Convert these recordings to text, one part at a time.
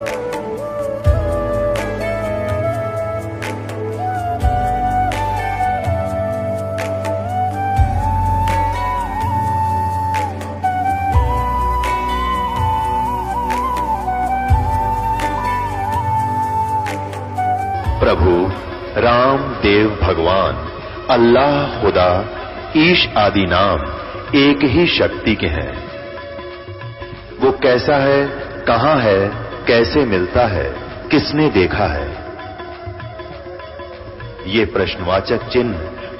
प्रभु राम देव भगवान अल्लाह खुदा ईश आदि नाम एक ही शक्ति के हैं। वो कैसा है, कहां है, कैसे मिलता है, किसने देखा है? ये प्रश्नवाचक चिन्ह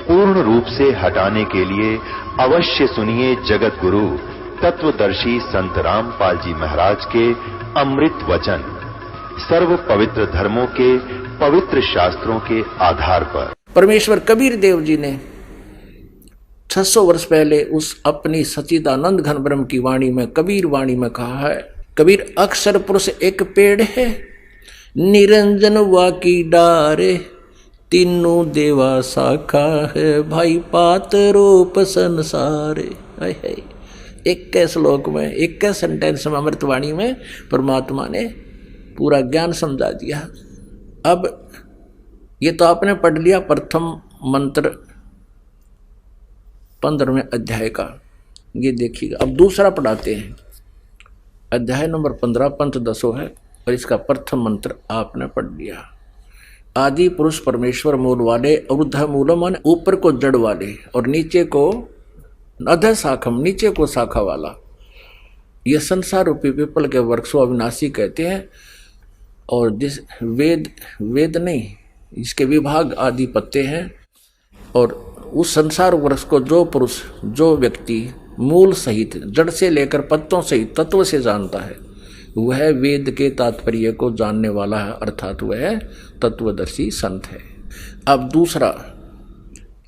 पूर्ण रूप से हटाने के लिए अवश्य सुनिए जगत गुरु तत्वदर्शी संत रामपाल जी महाराज के अमृत वचन, सर्व पवित्र धर्मों के पवित्र शास्त्रों के आधार पर। परमेश्वर कबीर देव जी ने 600 वर्ष पहले उस अपनी सच्चिदानंद घन ब्रह्म की वाणी में, कबीर वाणी में कहा है, कबीर अक्षर पुरुष एक पेड़ है, निरंजन वा की डारे, तीनों देवा शाखा है, भाई पात रूप संसारे। एक के श्लोक में, एक के सेंटेंस में, अमृतवाणी में परमात्मा ने पूरा ज्ञान समझा दिया। अब ये तो आपने पढ़ लिया प्रथम मंत्र 15वें अध्याय का, ये देखिएगा। अब दूसरा पढ़ाते हैं, अध्याय नंबर 15 पंथ 10 है और इसका प्रथम मंत्र आपने पढ़ लिया। आदि पुरुष परमेश्वर मूल वाले, ऊर्ध मूलम माने ऊपर को जड़ वाले और नीचे को अध शाखम, नीचे को शाखा वाला। ये संसार रूपी पीपल के वृक्ष को अविनाशी कहते हैं। और जिस वेद नहीं, इसके विभाग आदि पत्ते हैं। और उस संसार वृक्ष को जो पुरुष, जो व्यक्ति मूल सहित, जड़ से लेकर पत्तों सहित तत्व से जानता है, वह वेद के तात्पर्य को जानने वाला है, अर्थात वह तत्वदर्शी संत है। अब दूसरा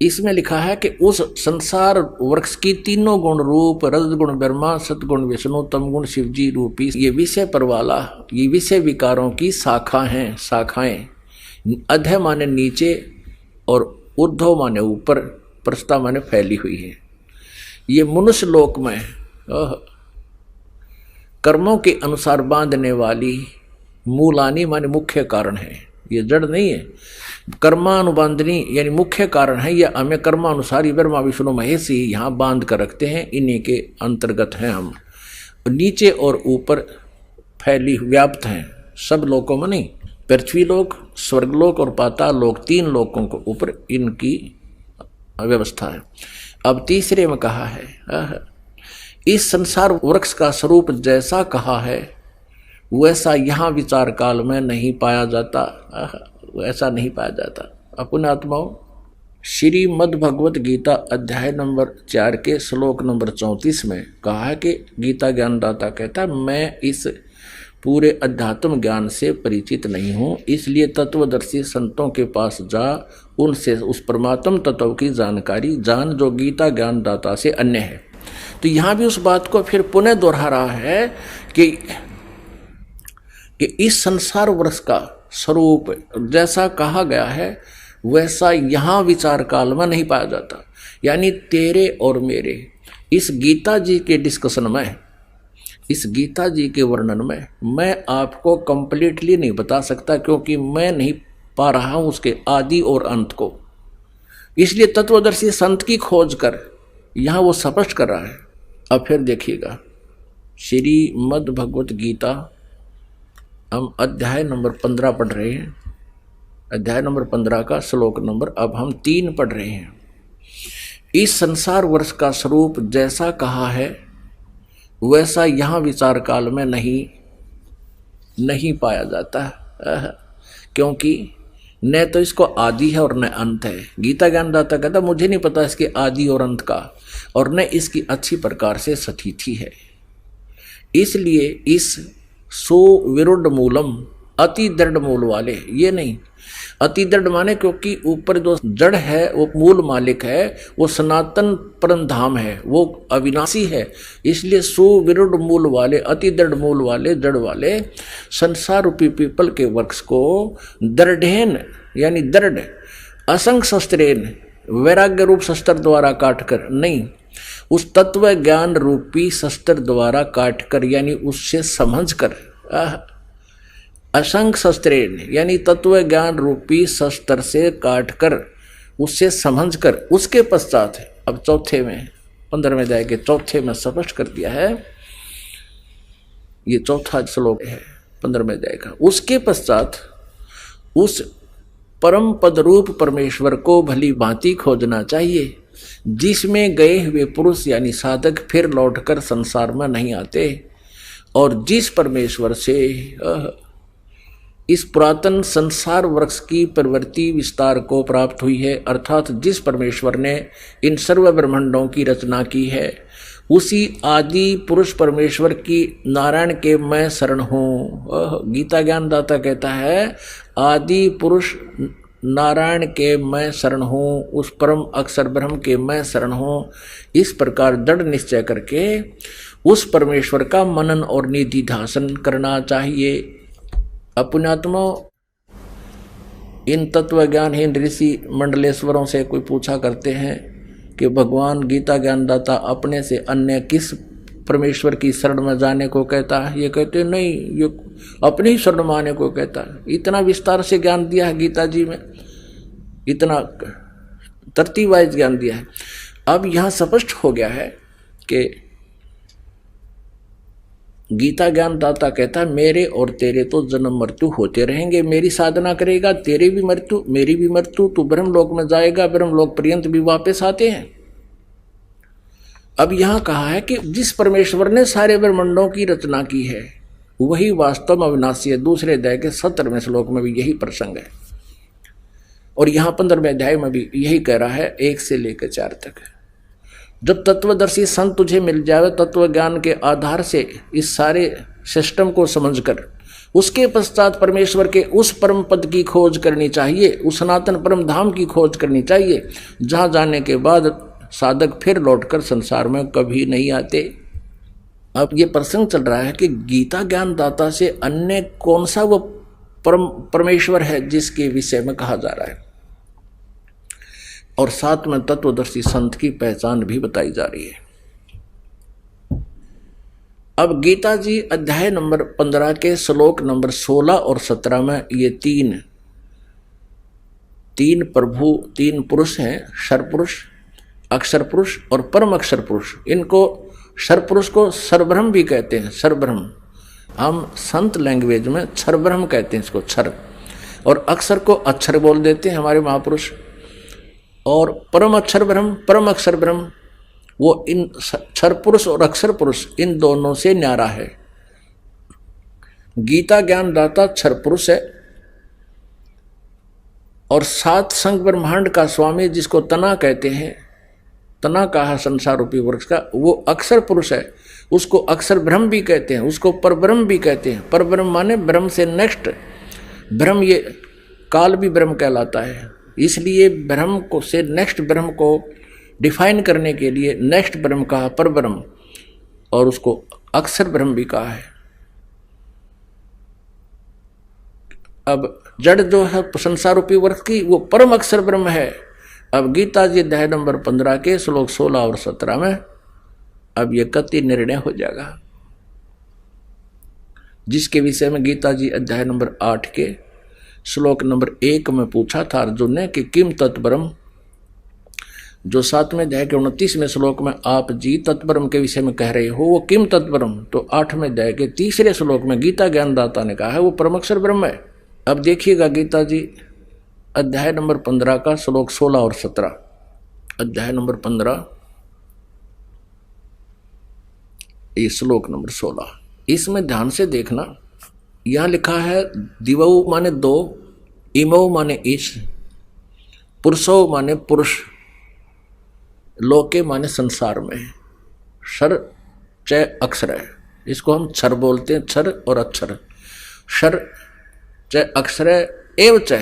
इसमें लिखा है कि उस संसार वृक्ष की तीनों गुण, रूप रजगुण ब्रह्मा, सतगुण विष्णु, तमगुण शिवजी रूपी ये विषय पर वाला, ये विषय विकारों की शाखा हैं, शाखाएं। अध माने नीचे और ऊर्ध्व माने ऊपर, प्रस्था माने फैली हुई है। ये मनुष्य लोक में कर्मों के अनुसार बांधने वाली मूलानी माने मुख्य कारण है। ये जड़ नहीं है, कर्मानुबांधनी यानी मुख्य कारण है। यह हमें कर्मानुसार ब्रह्मा विष्णु महेश ही यहाँ बांध कर रखते हैं, इन्हीं के अंतर्गत हैं हम। नीचे और ऊपर फैली व्याप्त हैं, सब लोकों में नहीं, पृथ्वी लोक, स्वर्गलोक और पाताल लोक, 3 लोकों को ऊपर इनकी व्यवस्था है। अब तीसरे में कहा है, इस संसार वृक्ष का स्वरूप जैसा कहा है वैसा यहाँ विचार काल में नहीं पाया जाता, वैसा नहीं पाया जाता। अपने आत्माओं, श्रीमद् भगवत गीता अध्याय नंबर 4 के श्लोक नंबर 34 में कहा है कि गीता ज्ञानदाता कहता है, मैं इस पूरे अध्यात्म ज्ञान से परिचित नहीं हूँ, इसलिए तत्वदर्शी संतों के पास जा, उनसे उस परमात्म तत्व की जानकारी जान जो गीता ज्ञानदाता से अन्य है। तो यहाँ भी उस बात को फिर पुनः दोहरा रहा है कि इस संसार वृक्ष का स्वरूप जैसा कहा गया है वैसा यहाँ विचार काल में नहीं पाया जाता। यानी तेरे और मेरे इस गीता जी के डिस्कशन में, इस गीता जी के वर्णन में मैं आपको कंप्लीटली नहीं बता सकता, क्योंकि मैं नहीं पा रहा हूँ उसके आदि और अंत को। इसलिए तत्वदर्शी संत की खोज कर यहाँ वो स्पष्ट कर रहा है। अब फिर देखिएगा, श्रीमद् भगवत गीता हम अध्याय नंबर 15 पढ़ रहे हैं। अध्याय नंबर 15 का श्लोक नंबर अब हम 3 पढ़ रहे हैं। इस संसार वर्ष का स्वरूप जैसा कहा है वैसा यहाँ विचार काल में नहीं पाया जाता, क्योंकि न तो इसको आदि है और न अंत है। गीता ज्ञानदाता कहता मुझे नहीं पता इसके आदि और अंत का, और न इसकी अच्छी प्रकार से स्थिति है। इसलिए इस सुविरुद्ध मूलम, अति दृढ़ मूल वाले, ये नहीं अति दृढ़ माने क्योंकि ऊपर जो जड़ है वो मूल मालिक है, वो सनातन परम धाम है, वो अविनाशी है। इसलिए सुविरुद्ध मूल वाले, अति दृढ़ मूल वाले, जड़ वाले संसार रूपी पीपल के वृक्ष को दृढ़ेन यानी दृढ़ असंग शस्त्रेन वैराग्य रूप शस्त्र द्वारा काटकर नहीं, उस तत्व ज्ञान रूपी शस्त्र द्वारा काटकर यानी उससे समझ कर असंख्य शस्त्रेण यानी तत्व ज्ञान रूपी शस्त्र से काटकर उससे समझकर उसके पश्चात अब चौथे में 15वें अध्याय के चौथे में स्पष्ट कर दिया है, ये चौथा श्लोक है 15वें अध्याय का। उसके पश्चात उस परम पद रूप परमेश्वर को भली भांति खोजना चाहिए, जिसमें गए हुए पुरुष यानी साधक फिर लौटकर संसार में नहीं आते, और जिस परमेश्वर से इस पुरातन संसार वृक्ष की प्रवृत्ति विस्तार को प्राप्त हुई है, अर्थात जिस परमेश्वर ने इन सर्व ब्रह्मांडों की रचना की है, उसी आदि पुरुष परमेश्वर की नारायण के मैं शरण हूँ। गीता ज्ञानदाता कहता है आदि पुरुष नारायण के मैं शरण हूँ, उस परम अक्षर ब्रह्म के मैं शरण हूँ। इस प्रकार दृढ़ निश्चय करके उस परमेश्वर का मनन और निधिध्यासन करना चाहिए। अपनात्मा इन तत्व ज्ञानहीन ऋषि मंडलेश्वरों से कोई पूछा करते हैं कि भगवान गीता ज्ञानदाता अपने से अन्य किस परमेश्वर की शरण में जाने को कहता है? ये कहते नहीं, ये अपनी ही शरण में आने को कहता है। इतना विस्तार से ज्ञान दिया है गीता जी में, इतना तरतीब वाइज ज्ञान दिया है। अब यहाँ स्पष्ट हो गया है कि गीता ज्ञानदाता कहता है मेरे और तेरे तो जन्म मृत्यु होते रहेंगे, मेरी साधना करेगा तेरे भी मृत्यु मेरी भी मृत्यु, तू ब्रह्मलोक में जाएगा, ब्रह्मलोक पर्यंत भी वापस आते हैं। अब यहां कहा है कि जिस परमेश्वर ने सारे ब्रह्मांडों की रचना की है वही वास्तव में अविनाशी है। दूसरे अध्याय के 17वें श्लोक में भी यही प्रसंग है, और यहां 15वें अध्याय में भी यही कह रहा है 1 से लेकर 4 तक। जब तत्वदर्शी संत तुझे मिल जाए तत्व ज्ञान के आधार से इस सारे सिस्टम को समझकर उसके पश्चात परमेश्वर के उस परम पद की खोज करनी चाहिए, उस सनातन परम धाम की खोज करनी चाहिए, जहां जाने के बाद साधक फिर लौटकर संसार में कभी नहीं आते। अब ये प्रसंग चल रहा है कि गीता ज्ञानदाता से अन्य कौन सा वो परमेश्वर है जिसके विषय में कहा जा रहा है, और साथ में तत्वदर्शी संत की पहचान भी बताई जा रही है। अब गीता जी अध्याय नंबर 15 के श्लोक नंबर 16 और 17 में ये तीन प्रभु, 3 पुरुष हैं, क्षर पुरुष, अक्षर पुरुष और परम अक्षर पुरुष। इनको क्षर पुरुष को सर्वब्रह्म भी कहते हैं, सर्वब्रह्म। हम संत लैंग्वेज में क्षरब्रह्म कहते हैं इसको, क्षर, और अक्षर को अक्षर बोल देते हैं हमारे महापुरुष। और परम अक्षर ब्रह्म, परम अक्षर ब्रह्म, वो इन क्षर पुरुष और अक्षर पुरुष इन दोनों से न्यारा है। गीता ज्ञानदाता क्षर पुरुष है, और 7 संग ब्रह्मांड का स्वामी जिसको तना कहते हैं, तना कहा संसार रूपी वृक्ष का, वो अक्षर पुरुष है। उसको अक्षर ब्रह्म भी कहते हैं, उसको परब्रह्म भी कहते हैं। परब्रह्म माने ब्रह्म से नेक्स्ट ब्रह्म, ये काल भी ब्रह्म कहलाता है, इसलिए ब्रह्म को से नेक्स्ट ब्रह्म को डिफाइन करने के लिए नेक्स्ट ब्रह्म कहा परब्रह्म, और उसको अक्षर ब्रह्म भी कहा है। अब जड़ जो है संसार रूपी वृक्ष की, वो परम अक्षर ब्रह्म है। अब गीता जी अध्याय नंबर 15 के श्लोक 16 और 17 में अब ये कति निर्णय हो जाएगा, जिसके विषय में गीता जी अध्याय नंबर 8 के श्लोक नंबर 1 में पूछा था अर्जुन ने कि किम तत्परम, जो 7वें अध्याय के 29वें श्लोक में आप जी तत्परम के विषय में कह रहे हो, वो किम तत्परम, तो 8वें अध्याय के 3रे श्लोक में गीता ज्ञानदाता ने कहा है वो परमक्षर ब्रह्म है। अब देखिएगा गीता जी अध्याय नंबर 15 का श्लोक 16 और 17, अध्याय नंबर 15 ये श्लोक नंबर 16, इसमें ध्यान से देखना। यहां लिखा है दिवौ माने 2, इमौ माने ईश, पुरुषो माने पुरुष, लोके माने संसार में। क्षर च अक्षर है, इसको हम क्षर बोलते हैं, क्षर और अक्षर। क्षर च अक्षर एव च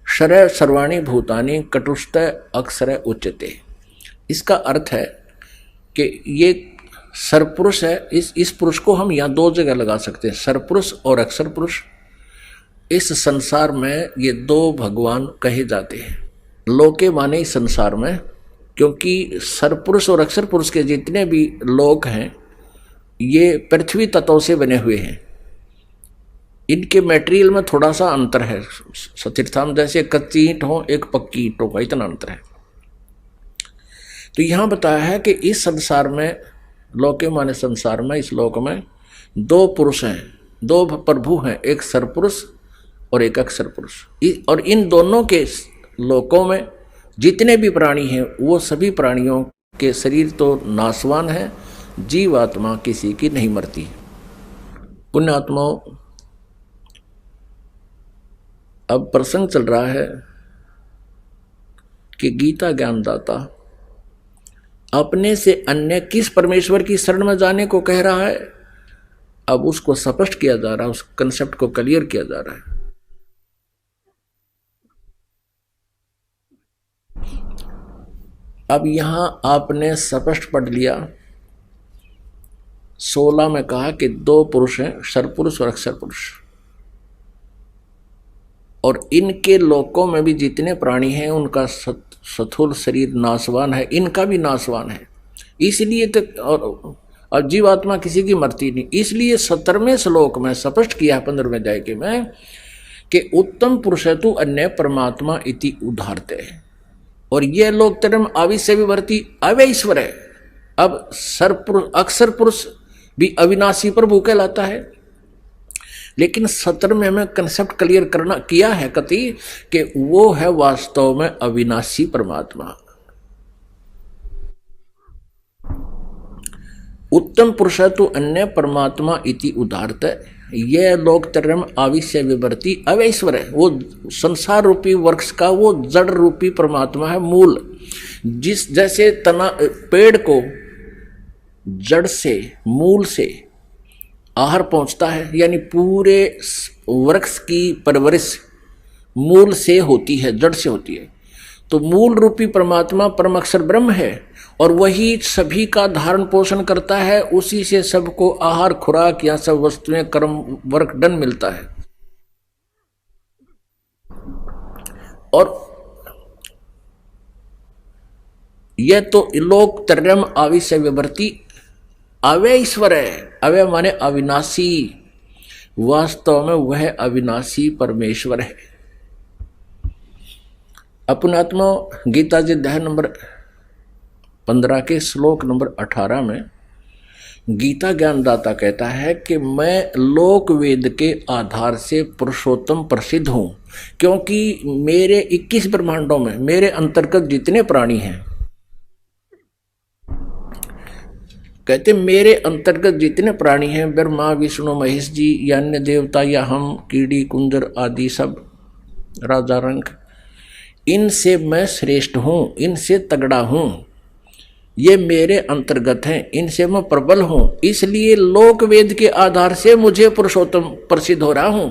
क्षर सर्वाणी भूतानि कटुष्ट अक्षर उच्यते। इसका अर्थ है कि ये सरपुरुष है। इस पुरुष को हम यहाँ 2 जगह लगा सकते हैं, सरपुरुष और अक्षर पुरुष। इस संसार में ये 2 भगवान कहे जाते हैं। लोके माने इस संसार में, क्योंकि सरपुरुष और अक्षर पुरुष के जितने भी लोक हैं ये पृथ्वी तत्वों से बने हुए हैं। इनके मटेरियल में थोड़ा सा अंतर है। सतीर्थाम जैसे कच्ची ईंट हो, एक पक्की ईंटों का, इतना अंतर है। तो यहां बताया है कि इस संसार में, लोके माने संसार में, इस लोक में दो पुरुष हैं, दो प्रभु हैं, एक सरपुरुष और एक अक्षर पुरुष। और इन दोनों के लोकों में जितने भी प्राणी हैं वो सभी प्राणियों के शरीर तो नाशवान है, जीवात्मा किसी की नहीं मरती। पुण्यात्माओं, अब प्रसंग चल रहा है कि गीता ज्ञानदाता अपने से अन्य किस परमेश्वर की शरण में जाने को कह रहा है। अब उसको स्पष्ट किया जा रहा है, उस कंसेप्ट को क्लियर किया जा रहा है। अब यहां आपने स्पष्ट पढ़ लिया, 16 में कहा कि दो पुरुष हैं, सरपुरुष और अक्षर पुरुष, और इनके लोकों में भी जितने प्राणी हैं उनका स्थूल शरीर नाशवान है, इनका भी नाशवान है। इसलिए तो और जीवात्मा किसी की मरती नहीं। इसलिए 17वें श्लोक में स्पष्ट किया 15वें अध्याय के में कि उत्तम पुरुष है तू अन्य परमात्मा इति उदाहरते, और यह लोक तरम आविश्य विवर्ती अव्यय ईश्वर है। अब अक्षर पुरुष भी अविनाशी प्रभु कहलाता है, लेकिन 17वें में कंसेप्ट क्लियर करना किया है कति कि वो है वास्तव में अविनाशी परमात्मा। उत्तम पुरुष तो अन्य परमात्मा इति उदाहरत, यह लोक तरम आविश्य विवर्ती अवैश्वर है। वो संसार रूपी वृक्ष का वो जड़ रूपी परमात्मा है, मूल। जिस जैसे तना पेड़ को जड़ से, मूल से आहार पहुंचता है, यानी पूरे वृक्ष की परवरिश मूल से होती है, जड़ से होती है। तो मूल रूपी परमात्मा परम अक्षर ब्रह्म है, और वही सभी का धारण पोषण करता है। उसी से सबको आहार, खुराक या सब वस्तुएं, कर्म, वर्क डन मिलता है। और यह तो लोक तरम आविश्य विवर्ती अव्यय ईश्वर है। अव्यय माने अविनाशी, वास्तव में वह अविनाशी परमेश्वर है। अपनात्मा गीता जी अध्याय नंबर 15 के श्लोक नंबर 18 में गीता ज्ञानदाता कहता है कि मैं लोक वेद के आधार से पुरुषोत्तम प्रसिद्ध हूं, क्योंकि मेरे 21 ब्रह्मांडों में मेरे अंतर्गत जितने प्राणी हैं, कहते मेरे अंतर्गत जितने प्राणी हैं, ब्रह्मा विष्णु महेश जी या अन्य देवता या हम कीड़ी कुंजर आदि सब, राजा रंग, इनसे मैं श्रेष्ठ हूं, इनसे तगड़ा हूं, ये मेरे अंतर्गत हैं, इनसे मैं प्रबल हूं। इसलिए लोक वेद के आधार से मुझे पुरुषोत्तम प्रसिद्ध हो रहा हूं,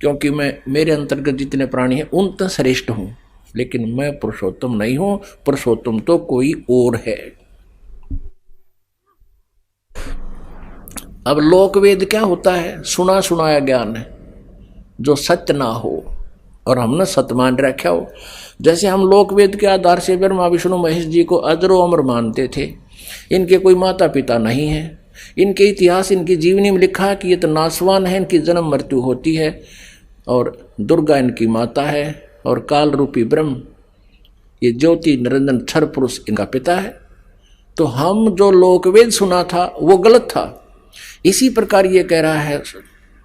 क्योंकि मैं मेरे अंतर्गत जितने प्राणी हैं उन तक श्रेष्ठ हूं। लेकिन मैं पुरुषोत्तम नहीं हूं, पुरुषोत्तम तो कोई और है। अब लोक वेद क्या होता है? सुना सुनाया ज्ञान है जो सत्य ना हो और हमने सत्य मान रखा हो। जैसे हम लोक वेद के आधार से ब्रह्मा विष्णु महेश जी को अजरो अमर मानते थे, इनके कोई माता पिता नहीं है, इनके इतिहास, इनकी जीवनी में लिखा है कि ये तो नासवान है, इनकी जन्म मृत्यु होती है, और दुर्गा इनकी माता है, और काल रूपी ब्रह्म ये ज्योति निरंजन क्षर पुरुष इनका पिता है। तो हम जो लोकवेद सुना था वो गलत था। इसी प्रकार ये कह रहा है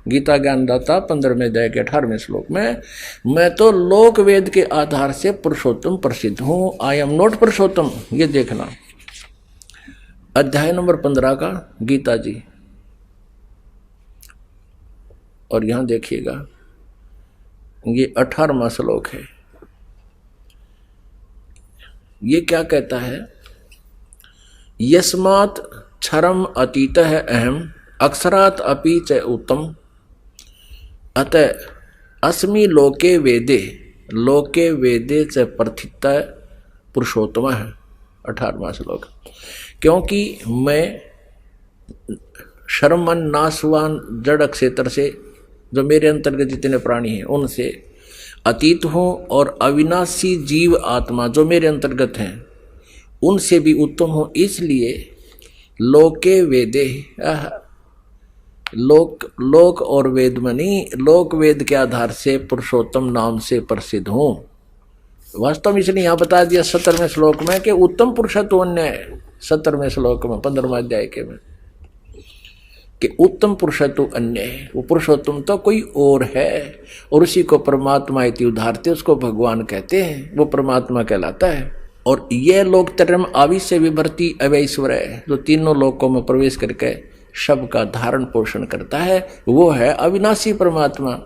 गीता ज्ञानदाता 15वें अध्याय के 18वें श्लोक में, मैं तो लोक वेद के आधार से पुरुषोत्तम प्रसिद्ध हूं, आई एम नॉट पुरुषोत्तम। ये देखना अध्याय नंबर 15 का गीता जी, और यहां देखिएगा ये 18वां श्लोक है। ये क्या कहता है? यस्मात् क्षरम अतीत है अहम अक्षरात अपि च उत्तम अतः अस्मि लोके वेदे च प्रथित पुरुषोत्तम है। 18वां श्लोक। क्योंकि मैं शर्मन नाशवान जड़ क्षेत्र से, जो मेरे अंतर्गत जितने प्राणी हैं उनसे अतीत हूँ, और अविनाशी जीव आत्मा जो मेरे अंतर्गत हैं उनसे भी उत्तम हूँ। इसलिए लोके वेदे, लोक और वेद में नहीं, लोक वेद के आधार से पुरुषोत्तम नाम से प्रसिद्ध हूं। वास्तव में इसलिए यहां बता दिया 17वें श्लोक में कि उत्तम पुरुष तो अन्य है। 17वें श्लोक में 15वां अध्याय के में कि उत्तम पुरुष तो अन्य है, वो पुरुषोत्तम तो कोई और है, और उसी को परमात्मा इति उदाहरते, उसको भगवान कहते हैं, वो परमात्मा कहलाता है। और ये लोक तरम आविश्य विभर्ति अवैश्वर है, जो तीनों लोकों में प्रवेश करके शब का धारण पोषण करता है, वो है अविनाशी परमात्मा।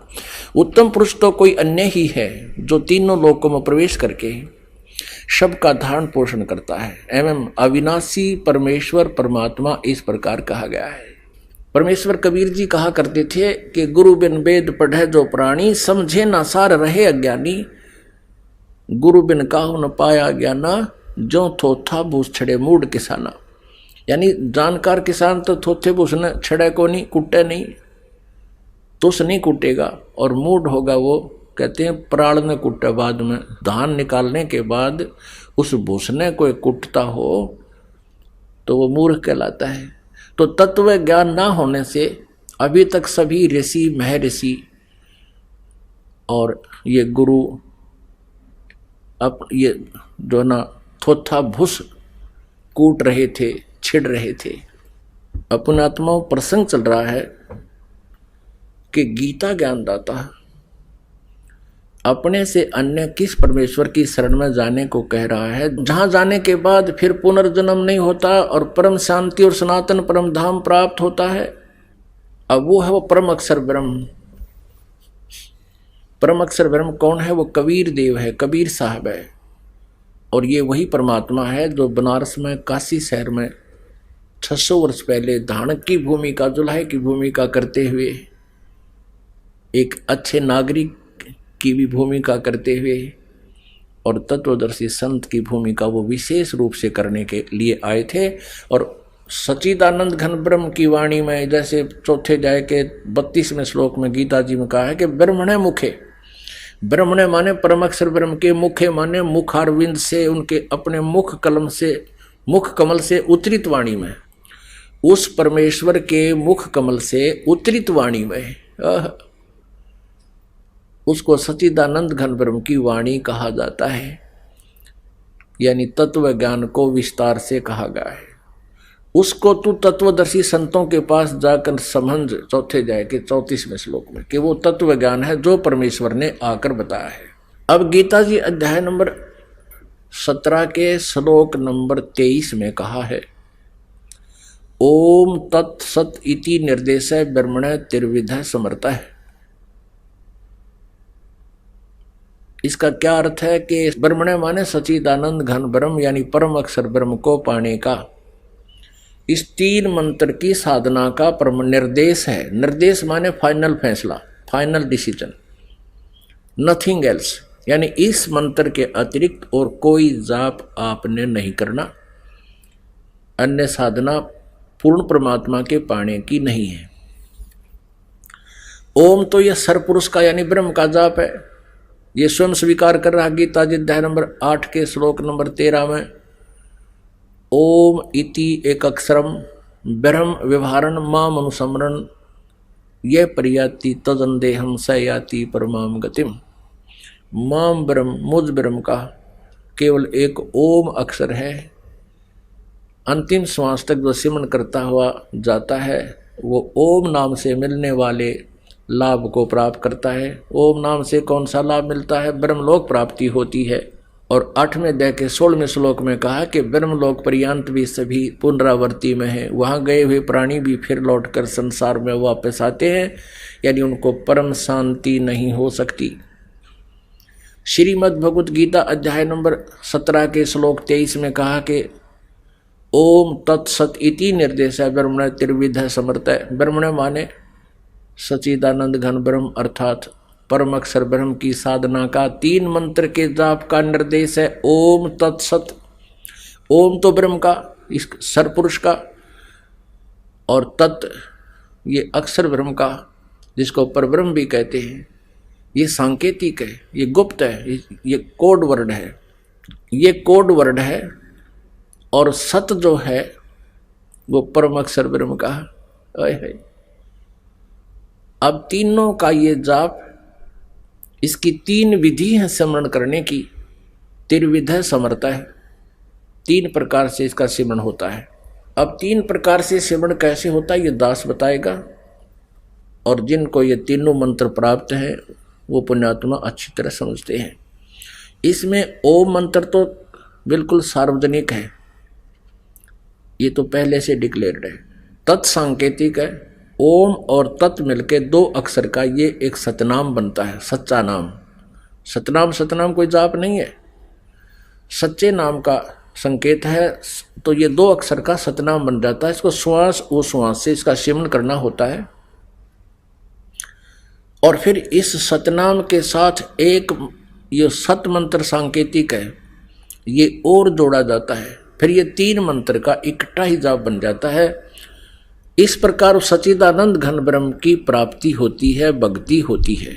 उत्तम पुरुष तो कोई अन्य ही है जो तीनों लोकों में प्रवेश करके शब का धारण पोषण करता है, एवं अविनाशी परमेश्वर परमात्मा इस प्रकार कहा गया है। परमेश्वर कबीर जी कहा करते थे कि गुरु बिन वेद पढ़े जो प्राणी, समझे ना सार रहे अज्ञानी, गुरु बिन काहू न पाया ज्ञाना, जो थोथा भूस छड़े मूड किसाना। यानी जानकार किसान तो थोथे भूस न छड़े को नहीं, कुटे नहीं, तुस नहीं कुटेगा, और मूड होगा वो कहते हैं प्राण ने कुटे बाद में, धान निकालने के बाद उस भूसने कोई कुटता हो तो वो मूर्ख कहलाता है। तो तत्व ज्ञान ना होने से अभी तक सभी ऋषि महर्षि और ये गुरु अब ये जो ना थोथा भूस कूट रहे थे, छिड़ रहे थे। अपने आत्माओं प्रसंग चल रहा है कि गीता ज्ञानदाता अपने से अन्य किस परमेश्वर की शरण में जाने को कह रहा है, जहां जाने के बाद फिर पुनर्जन्म नहीं होता और परम शांति और सनातन परम धाम प्राप्त होता है। अब वो है वो परम अक्षर ब्रह्म। परम अक्षर ब्रह्म कौन है? वो कबीर देव है, कबीर साहब है। और ये वही परमात्मा है जो बनारस में काशी शहर में 600 वर्ष पहले धानक की भूमिका, जुल्हे की भूमिका करते हुए, एक अच्छे नागरिक की भी भूमिका करते हुए और तत्वदर्शी संत की भूमिका वो विशेष रूप से करने के लिए आए थे। और सच्चिदानंद घन ब्रह्म की वाणी में जैसे चौथे अध्याय के 32वें श्लोक में गीता जी में कहा है कि ब्रह्मणे मुखे, ब्रह्मणे माने परम अक्षर ब्रह्म के, मुखे माने मुखारविंद से, उनके अपने मुख कमल से उतरित वाणी में, उस परमेश्वर के मुख कमल से उतरित वाणी में उसको सच्चिदानंद घन ब्रह्म की वाणी कहा जाता है। यानी तत्व ज्ञान को विस्तार से कहा गया है। उसको तू तत्वदर्शी संतों के पास जाकर समझ, चौथे अध्याय के 34वें श्लोक में, कि वो तत्व ज्ञान है जो परमेश्वर ने आकर बताया है। अब गीता जी अध्याय नंबर 17 के श्लोक नंबर 23 में कहा है, ओम तत्सत इति निर्देश ब्रह्मण त्रिविध समर्थ है। इसका क्या अर्थ है कि ब्रह्मणे माने सच्चिदानंद घन ब्रह्म यानी परम अक्षर ब्रह्म को पाने का इस 3 मंत्र की साधना का परम निर्देश है। निर्देश माने फाइनल फैसला, फाइनल डिसीजन, नथिंग एल्स। यानी इस मंत्र के अतिरिक्त और कोई जाप आपने नहीं करना, अन्य साधना पूर्ण परमात्मा के पाने की नहीं है। ओम तो यह सरपुरुष का यानी ब्रह्म का जाप है। ये स्वयं स्वीकार कर रहा गीता जी अध्याय नंबर 8 के श्लोक नंबर 13 में, ओम इति एक अक्षरम ब्रह्म व्यवहारण माम अनुसमरण यह परियाति तदंदेहम स याति परमाम गतिम। माम ब्रह्म, मुझ ब्रह्म का केवल एक ओम अक्षर है। अंतिम श्वास तक जो सिमरण करता हुआ जाता है वो ओम नाम से मिलने वाले लाभ को प्राप्त करता है। ओम नाम से कौन सा लाभ मिलता है? ब्रह्मलोक प्राप्ति होती है। और 8वें अध्याय के 16वें श्लोक में कहा कि ब्रह्मलोक पर्यंत भी सभी पुनरावर्ती में है, वहां गए हुए प्राणी भी फिर लौटकर संसार में वापस आते हैं, यानी उनको परम शांति नहीं हो सकती। श्रीमद् भगवत गीता अध्याय नंबर 17 के श्लोक 23 में कहा कि ओम तत्सत इति निर्देश ब्रह्मण त्रिविध समर्थ है। ब्रह्मण माने सच्चिदानंद घन ब्रह्म अर्थात परम अक्षर ब्रह्म की साधना का 3 मंत्र के जाप का निर्देश है। ओम तत्सत, ओम तो ब्रह्म का, इस सरपुरुष का, और तत् ये अक्षर ब्रह्म का, जिसको परब्रह्म भी कहते हैं। ये सांकेतिक है, ये गुप्त है, ये कोड वर्ड है, ये कोड वर्ड है। और सत जो है वो परम अक्षर ब्रह्म का है। अब तीनों का ये जाप, इसकी 3 विधि है सिमरण करने की। त्रिविध समर्था है, 3 प्रकार से इसका सिमरण होता है। अब 3 प्रकार से सिमरण कैसे होता है ये दास बताएगा, और जिनको ये तीनों मंत्र प्राप्त है वो पुण्यात्मा अच्छी तरह समझते हैं। इसमें ओम मंत्र तो बिल्कुल सार्वजनिक है, ये तो पहले से डिक्लेयर्ड है। तत्सांकेतिक है, ओम और तत् मिलके 2 अक्षर का ये एक सतनाम बनता है, सच्चा नाम। सतनाम कोई जाप नहीं है, सच्चे नाम का संकेत है। तो ये 2 अक्षर का सतनाम बन जाता है। इसको श्वास वो श्वास से इसका सिमरण करना होता है, और फिर इस सतनाम के साथ एक ये सत मंत्र सांकेतिक है, ये और जोड़ा जाता है। फिर ये 3 मंत्र का इकट्ठा ही जाप बन जाता है। इस प्रकार सच्चिदानंद घन ब्रह्म की प्राप्ति होती है, भक्ति होती है।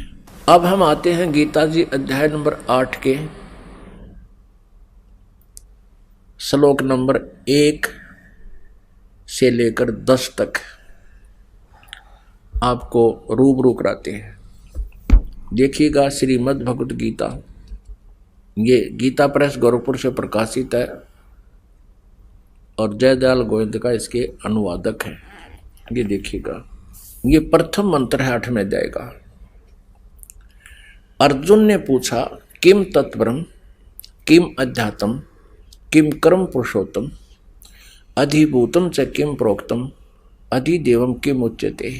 अब हम आते हैं गीता जी अध्याय नंबर 8 के श्लोक नंबर 1 से लेकर 10 तक आपको रूबरू कराते हैं। देखिएगा, श्रीमद् भगवत गीता, ये गीता प्रेस गोरखपुर से प्रकाशित है और जयदयाल गोविंद का इसके अनुवादक है। ये देखिएगा, ये प्रथम मंत्र है 8वें अध्याय का। अर्जुन ने पूछा, किम तत्ब्रह्म, किम अध्यात्म, किम कर्म पुरुषोत्तम, अधिभूतम च किम प्रोक्तम, अधिदेवम किम उच्यते।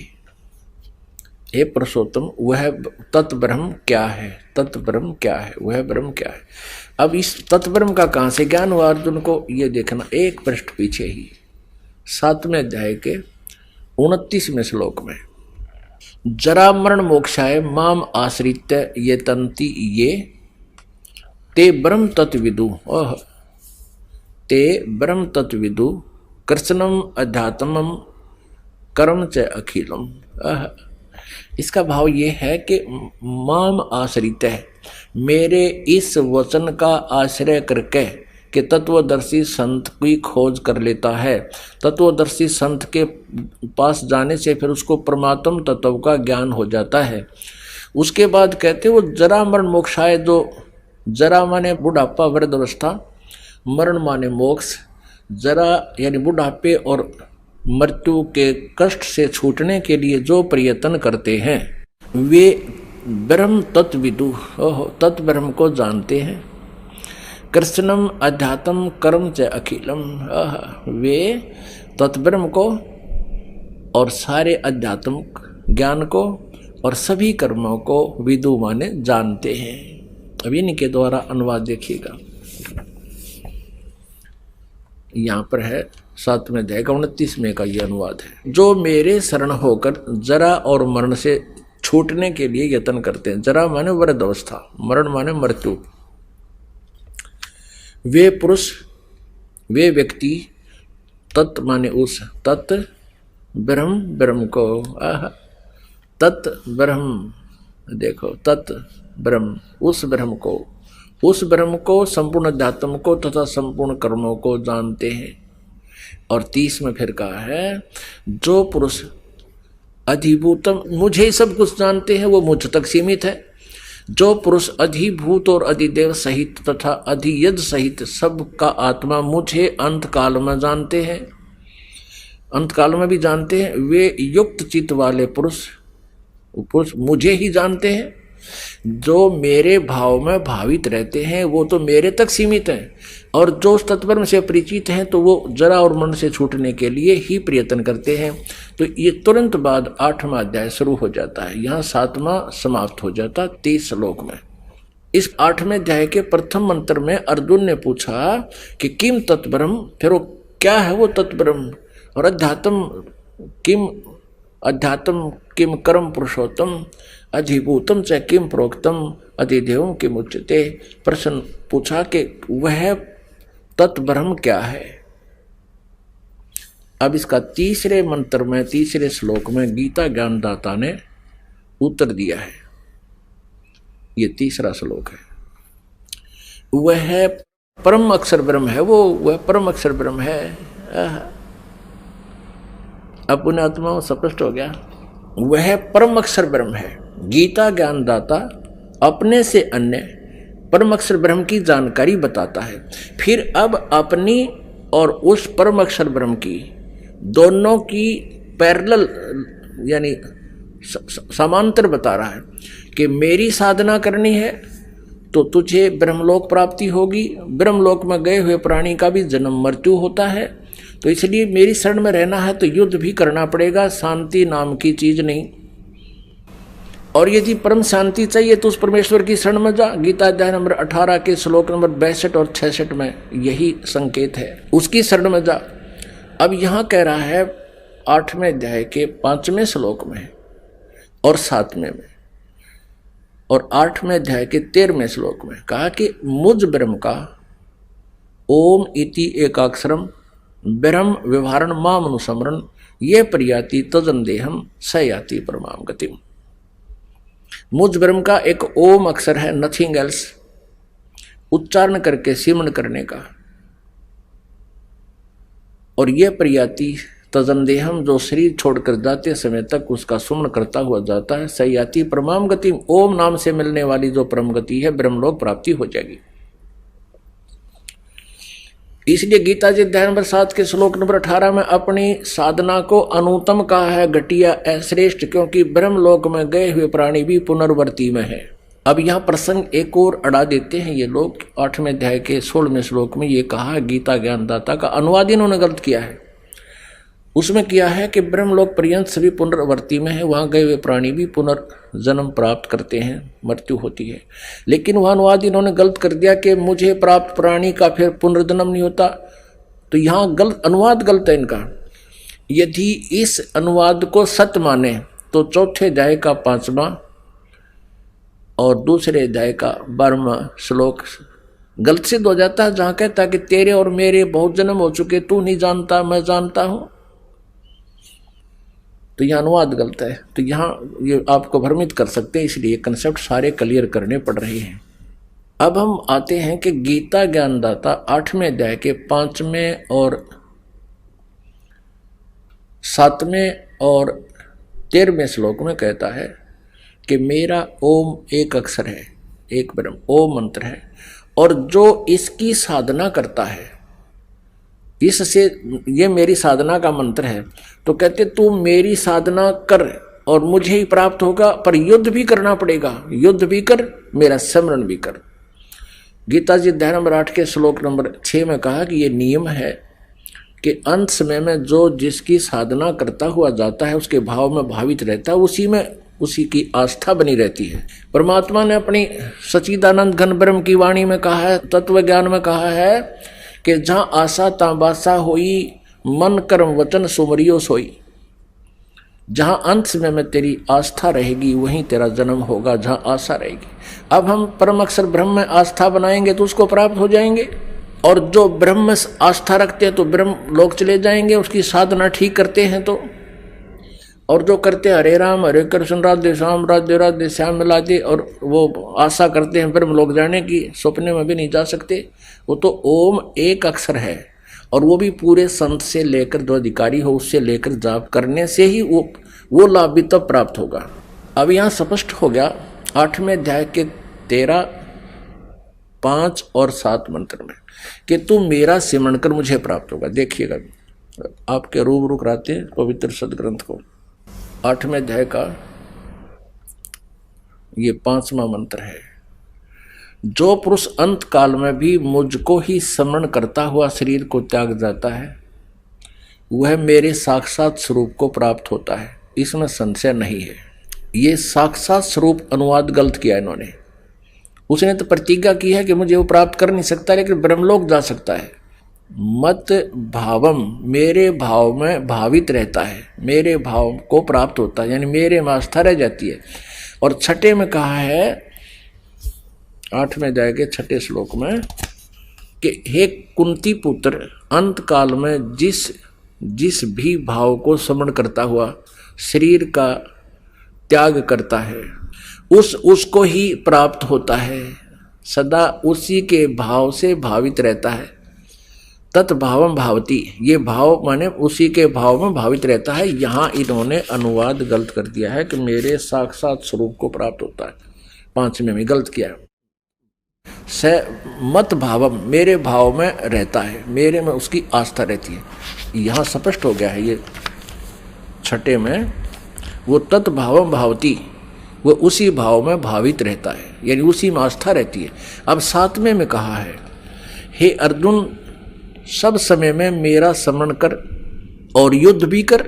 हे पुरुषोत्तम, वह तत्ब्रह्म क्या है? तत्ब्रह्म क्या है? वह ब्रह्म क्या है? अब इस तत्ब्रह्म का कहाँ से ज्ञान हुआ अर्जुन को, ये देखना एक पृष्ठ पीछे ही 7वें अध्याय के 29वें श्लोक में। जरा मरण मोक्षाय माम आश्रित्य ये तंति ये ते ब्रह्म तत्विदु, ते ब्रह्म तत्विदु कृष्णम अध्यात्मम कर्म च अखिलम। इसका भाव ये है कि माम आश्रित है, मेरे इस वचन का आश्रय करके कि तत्वदर्शी संत की खोज कर लेता है। तत्वदर्शी संत के पास जाने से फिर उसको परमात्म तत्व का ज्ञान हो जाता है। उसके बाद कहते वो जरा मरण मोक्षाय, जो जरा माने बुढ़ापा वृद्ध अवस्था, मरण माने मोक्ष। जरा यानी बुढ़ापे और मृत्यु के कष्ट से छूटने के लिए जो प्रयत्न करते हैं वे ब्रह्म तत्विदु, तत् ब्रह्म को जानते हैं। कृष्णम अध्यात्म कर्म च अखिलम, वे तत्ब्रह्म को और सारे अध्यात्मिक ज्ञान को और सभी कर्मों को विदु माने जानते हैं। अब इनके द्वारा अनुवाद देखिएगा, यहाँ पर है 7वें अध्याय का 29वें का ये अनुवाद है। जो मेरे शरण होकर जरा और मरण से छूटने के लिए यत्न करते हैं। जरा माने वृद्ध अवस्था, मरण माने मृत्यु। वे पुरुष, वे व्यक्ति, तत् माने उस, तत् ब्रह्म, ब्रह्म को, तत् ब्रह्म, देखो तत् ब्रह्म, उस ब्रह्म को, उस ब्रह्म को, संपूर्ण अध्यात्म को तथा संपूर्ण कर्मों को जानते हैं। और 30 में फिर कहा है, जो पुरुष अधिभूतम, मुझे सब कुछ जानते हैं, वो मुझ तक सीमित है। जो पुरुष अधिभूत और अधिदेव सहित तथा अधियज सहित सब का आत्मा मुझे अंत काल में जानते हैं, अंत काल में भी जानते हैं, वे युक्त चित्त वाले पुरुष मुझे ही जानते हैं। जो मेरे भाव में भावित रहते हैं वो तो मेरे तक सीमित हैं, और जो तत्ब्रह्म से परिचित हैं तो वो जरा और मन से छूटने के लिए ही प्रयत्न करते हैं। तो ये तुरंत बाद 8वां अध्याय शुरू हो जाता है, यहाँ 7वां समाप्त हो जाता 30 श्लोक में। इस 8वें अध्याय के प्रथम मंत्र में अर्जुन ने पूछा कि किम तत्ब्रह्म, फिर वो क्या है वो तत्ब्रह्म, और अध्यात्म किम, अध्यात्म किम कर्म पुरुषोत्तम, अधिभूतम च किम प्रोक्तम, अधिदेवम किम उच्यते। प्रश्न पूछा कि वह तत्ब्रह्म क्या है। अब इसका 3रे मंत्र में, 3रे श्लोक में गीता ज्ञानदाता ने उत्तर दिया है। ये 3रा श्लोक है। वह परम अक्षर ब्रह्म है, वह परम अक्षर ब्रह्म है। अपने आत्मा में स्पष्ट हो गया। वह परम अक्षर ब्रह्म है। गीता ज्ञानदाता अपने से अन्य परम अक्षर ब्रह्म की जानकारी बताता है। फिर अब अपनी और उस परम अक्षर ब्रह्म की दोनों की पैरेलल यानी समांतर बता रहा है कि मेरी साधना करनी है तो तुझे ब्रह्मलोक प्राप्ति होगी। ब्रह्मलोक में गए हुए प्राणी का भी जन्म मृत्यु होता है, तो इसलिए मेरी शरण में रहना है तो युद्ध भी करना पड़ेगा, शांति नाम की चीज नहीं। और यदि परम शांति चाहिए तो उस परमेश्वर की शरण में जा। गीता अध्याय नंबर 18 के श्लोक नंबर 62 और 66 में यही संकेत है, उसकी शरण में जा। अब यहां कह रहा है 8वें अध्याय के 5वें श्लोक में और 7वें में और 8वें अध्याय के 13वें श्लोक में कहा कि मुझ ब्रह्म का ओम इति एकाक्षरम ब्रह्म व्यवहारण माम अनुसमरण ये प्रयाति तजन देहम सयाति परमाम गतिम। मुझ ब्रह्म का एक ओम अक्षर है, नथिंग एल्स, उच्चारण करके सिमरण करने का। और यह प्रयाति तजन देहम जो शरीर छोड़कर जाते समय तक उसका सुमरण करता हुआ जाता है, सयाति परमाम गतिम, ओम नाम से मिलने वाली जो परम गति है ब्रह्मलोक प्राप्ति हो जाएगी। इसलिए गीता जी अध्याय नंबर 7 के श्लोक नंबर 18 में अपनी साधना को अनुत्तम कहा है, घटिया श्रेष्ठ, क्योंकि ब्रह्मलोक में गए हुए प्राणी भी पुनर्वर्ती में है। अब यह प्रसंग एक और अड़ा देते हैं ये लोग। 8वें अध्याय के 16वें श्लोक में ये कहा है, गीता ज्ञानदाता का अनुवाद इन्होंने गलत किया है। उसमें किया है कि ब्रह्मलोक पर्यंत सभी पुनर्वर्ती में है, वहां गए हुए प्राणी भी पुनर्जन्म प्राप्त करते हैं, मृत्यु होती है। लेकिन वह अनुवाद इन्होंने गलत कर दिया कि मुझे प्राप्त प्राणी का फिर पुनर्जन्म नहीं होता, तो यहाँ गलत अनुवाद गलत है इनका। यदि इस अनुवाद को सत्य माने तो 4थे अध्याय का 5वां और दूसरे अध्याय का 12वां श्लोक गलत सिद्ध हो जाता है, जहां कहता कि तेरे और मेरे बहुत जन्म हो चुके, तू नहीं जानता मैं जानता हूं। तो यह अनुवाद गलत है, तो यहाँ ये आपको भ्रमित कर सकते हैं, इसलिए कंसेप्ट सारे क्लियर करने पड़ रहे हैं। अब हम आते हैं कि गीता ज्ञानदाता 8वें अध्याय के 5वें और 7वें और 13वें श्लोक में कहता है कि मेरा ओम एक अक्षर है, एक ब्रह्म ओम मंत्र है, और जो इसकी साधना करता है, इससे ये मेरी साधना का मंत्र है। तो कहते तू मेरी साधना कर और मुझे ही प्राप्त होगा, पर युद्ध भी करना पड़ेगा, युद्ध भी कर, मेरा स्मरण भी कर। गीता जी अध्याय नंबर 8 के श्लोक नंबर 6 में कहा कि ये नियम है कि अंत समय में जो जिसकी साधना करता हुआ जाता है उसके भाव में भावित रहता है, उसी में उसी की आस्था बनी रहती है। परमात्मा ने अपनी सच्चिदानंद घन ब्रह्म की वाणी में कहा है, तत्व ज्ञान में कहा है कि जहां आशा ता बासा होई, मन कर्म वचन सुमरियो सोई। जहां अंत समय में तेरी आस्था रहेगी वहीं तेरा जन्म होगा, जहां आशा रहेगी। अब हम परम अक्षर ब्रह्म में आस्था बनाएंगे तो उसको प्राप्त हो जाएंगे, और जो ब्रह्म में आस्था रखते हैं तो ब्रह्म लोक चले जाएंगे, उसकी साधना ठीक करते हैं तो। और जो करते हैं हरे राम हरे कृष्ण राधे श्याम राधे राधे श्याम मिला दे, और वो आशा करते हैं ब्रह्म लोक जाने की, सपने में भी नहीं जा सकते। वो तो ओम एक अक्षर है, और वो भी पूरे संत से लेकर जो अधिकारी हो उससे लेकर जाप करने से ही वो लाभ भी तब प्राप्त होगा। अब यहाँ स्पष्ट हो गया 8वें अध्याय के 13, 5 और 7 मंत्र में कि तू मेरा सिमरण कर मुझे प्राप्त होगा। देखिएगा आपके रूबरू कराते हैं पवित्र सदग्रंथ को। 8वें अध्याय का ये 5वां मंत्र है, जो पुरुष अंत काल में भी मुझको ही स्मरण करता हुआ शरीर को त्याग जाता है वह मेरे साक्षात स्वरूप को प्राप्त होता है, इसमें संशय नहीं है। ये साक्षात स्वरूप अनुवाद गलत किया इन्होंने। उसने तो प्रतिज्ञा की है कि मुझे वो प्राप्त कर नहीं सकता, लेकिन ब्रह्मलोक जा सकता है। मत भावम, मेरे भाव में भावित रहता है, मेरे भाव को प्राप्त होता है, यानी मेरे में आस्था रह जाती है। और 6 में कहा है 8वें अध्याय के 6 श्लोक में कि हे कुंती पुत्र, अंत काल में जिस भी भाव को स्मरण करता हुआ शरीर का त्याग करता है उसको ही प्राप्त होता है, सदा उसी के भाव से भावित रहता है। तत्भावम भावती, ये भाव माने उसी के भाव में भावित रहता है। यहाँ इन्होंने अनुवाद गलत कर दिया है कि मेरे साक्षात स्वरूप को प्राप्त होता है, 5वें में गलत किया है। स मत भावम, मेरे भाव में रहता है, मेरे में उसकी आस्था रहती है। यहाँ स्पष्ट हो गया है ये 6 में, वो तत्भावम भावती, वो उसी भाव में भावित रहता है, यानी उसी में आस्था रहती है। अब 7वें में कहा है, हे अर्जुन सब समय में मेरा स्मरण कर और युद्ध भी कर।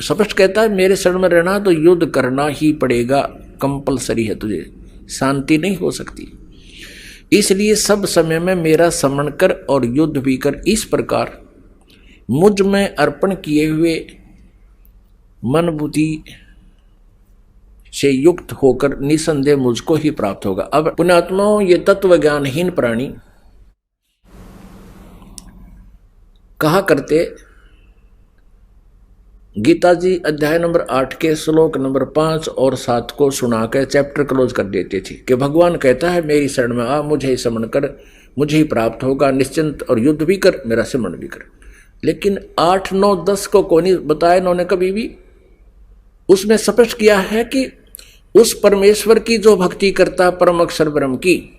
स्पष्ट कहता है मेरे शरण में रहना तो युद्ध करना ही पड़ेगा, कंपलसरी है, तुझे शांति नहीं हो सकती। इसलिए सब समय में मेरा स्मरण कर और युद्ध भी कर। इस प्रकार मुझ में अर्पण किए हुए मन बुद्धि से युक्त होकर निसंदेह मुझको ही प्राप्त होगा। अब पुण्यात्माओं, ये तत्व ज्ञानहीन प्राणी कहा करते, गीता जी अध्याय नंबर 8 के श्लोक नंबर 5 और 7 को सुनाकर चैप्टर क्लोज कर देते थे कि भगवान कहता है मेरी शरण में आ, मुझे ही स्मरण कर, मुझे ही प्राप्त होगा, निश्चिंत और युद्ध भी कर, मेरा स्मरण भी कर। लेकिन 8, 9, 10 को कौन ही बताया इन्होंने कभी भी। उसमें स्पष्ट किया है कि उस परमेश्वर की जो भक्ति करता परम अक्षर ब्रह्म की,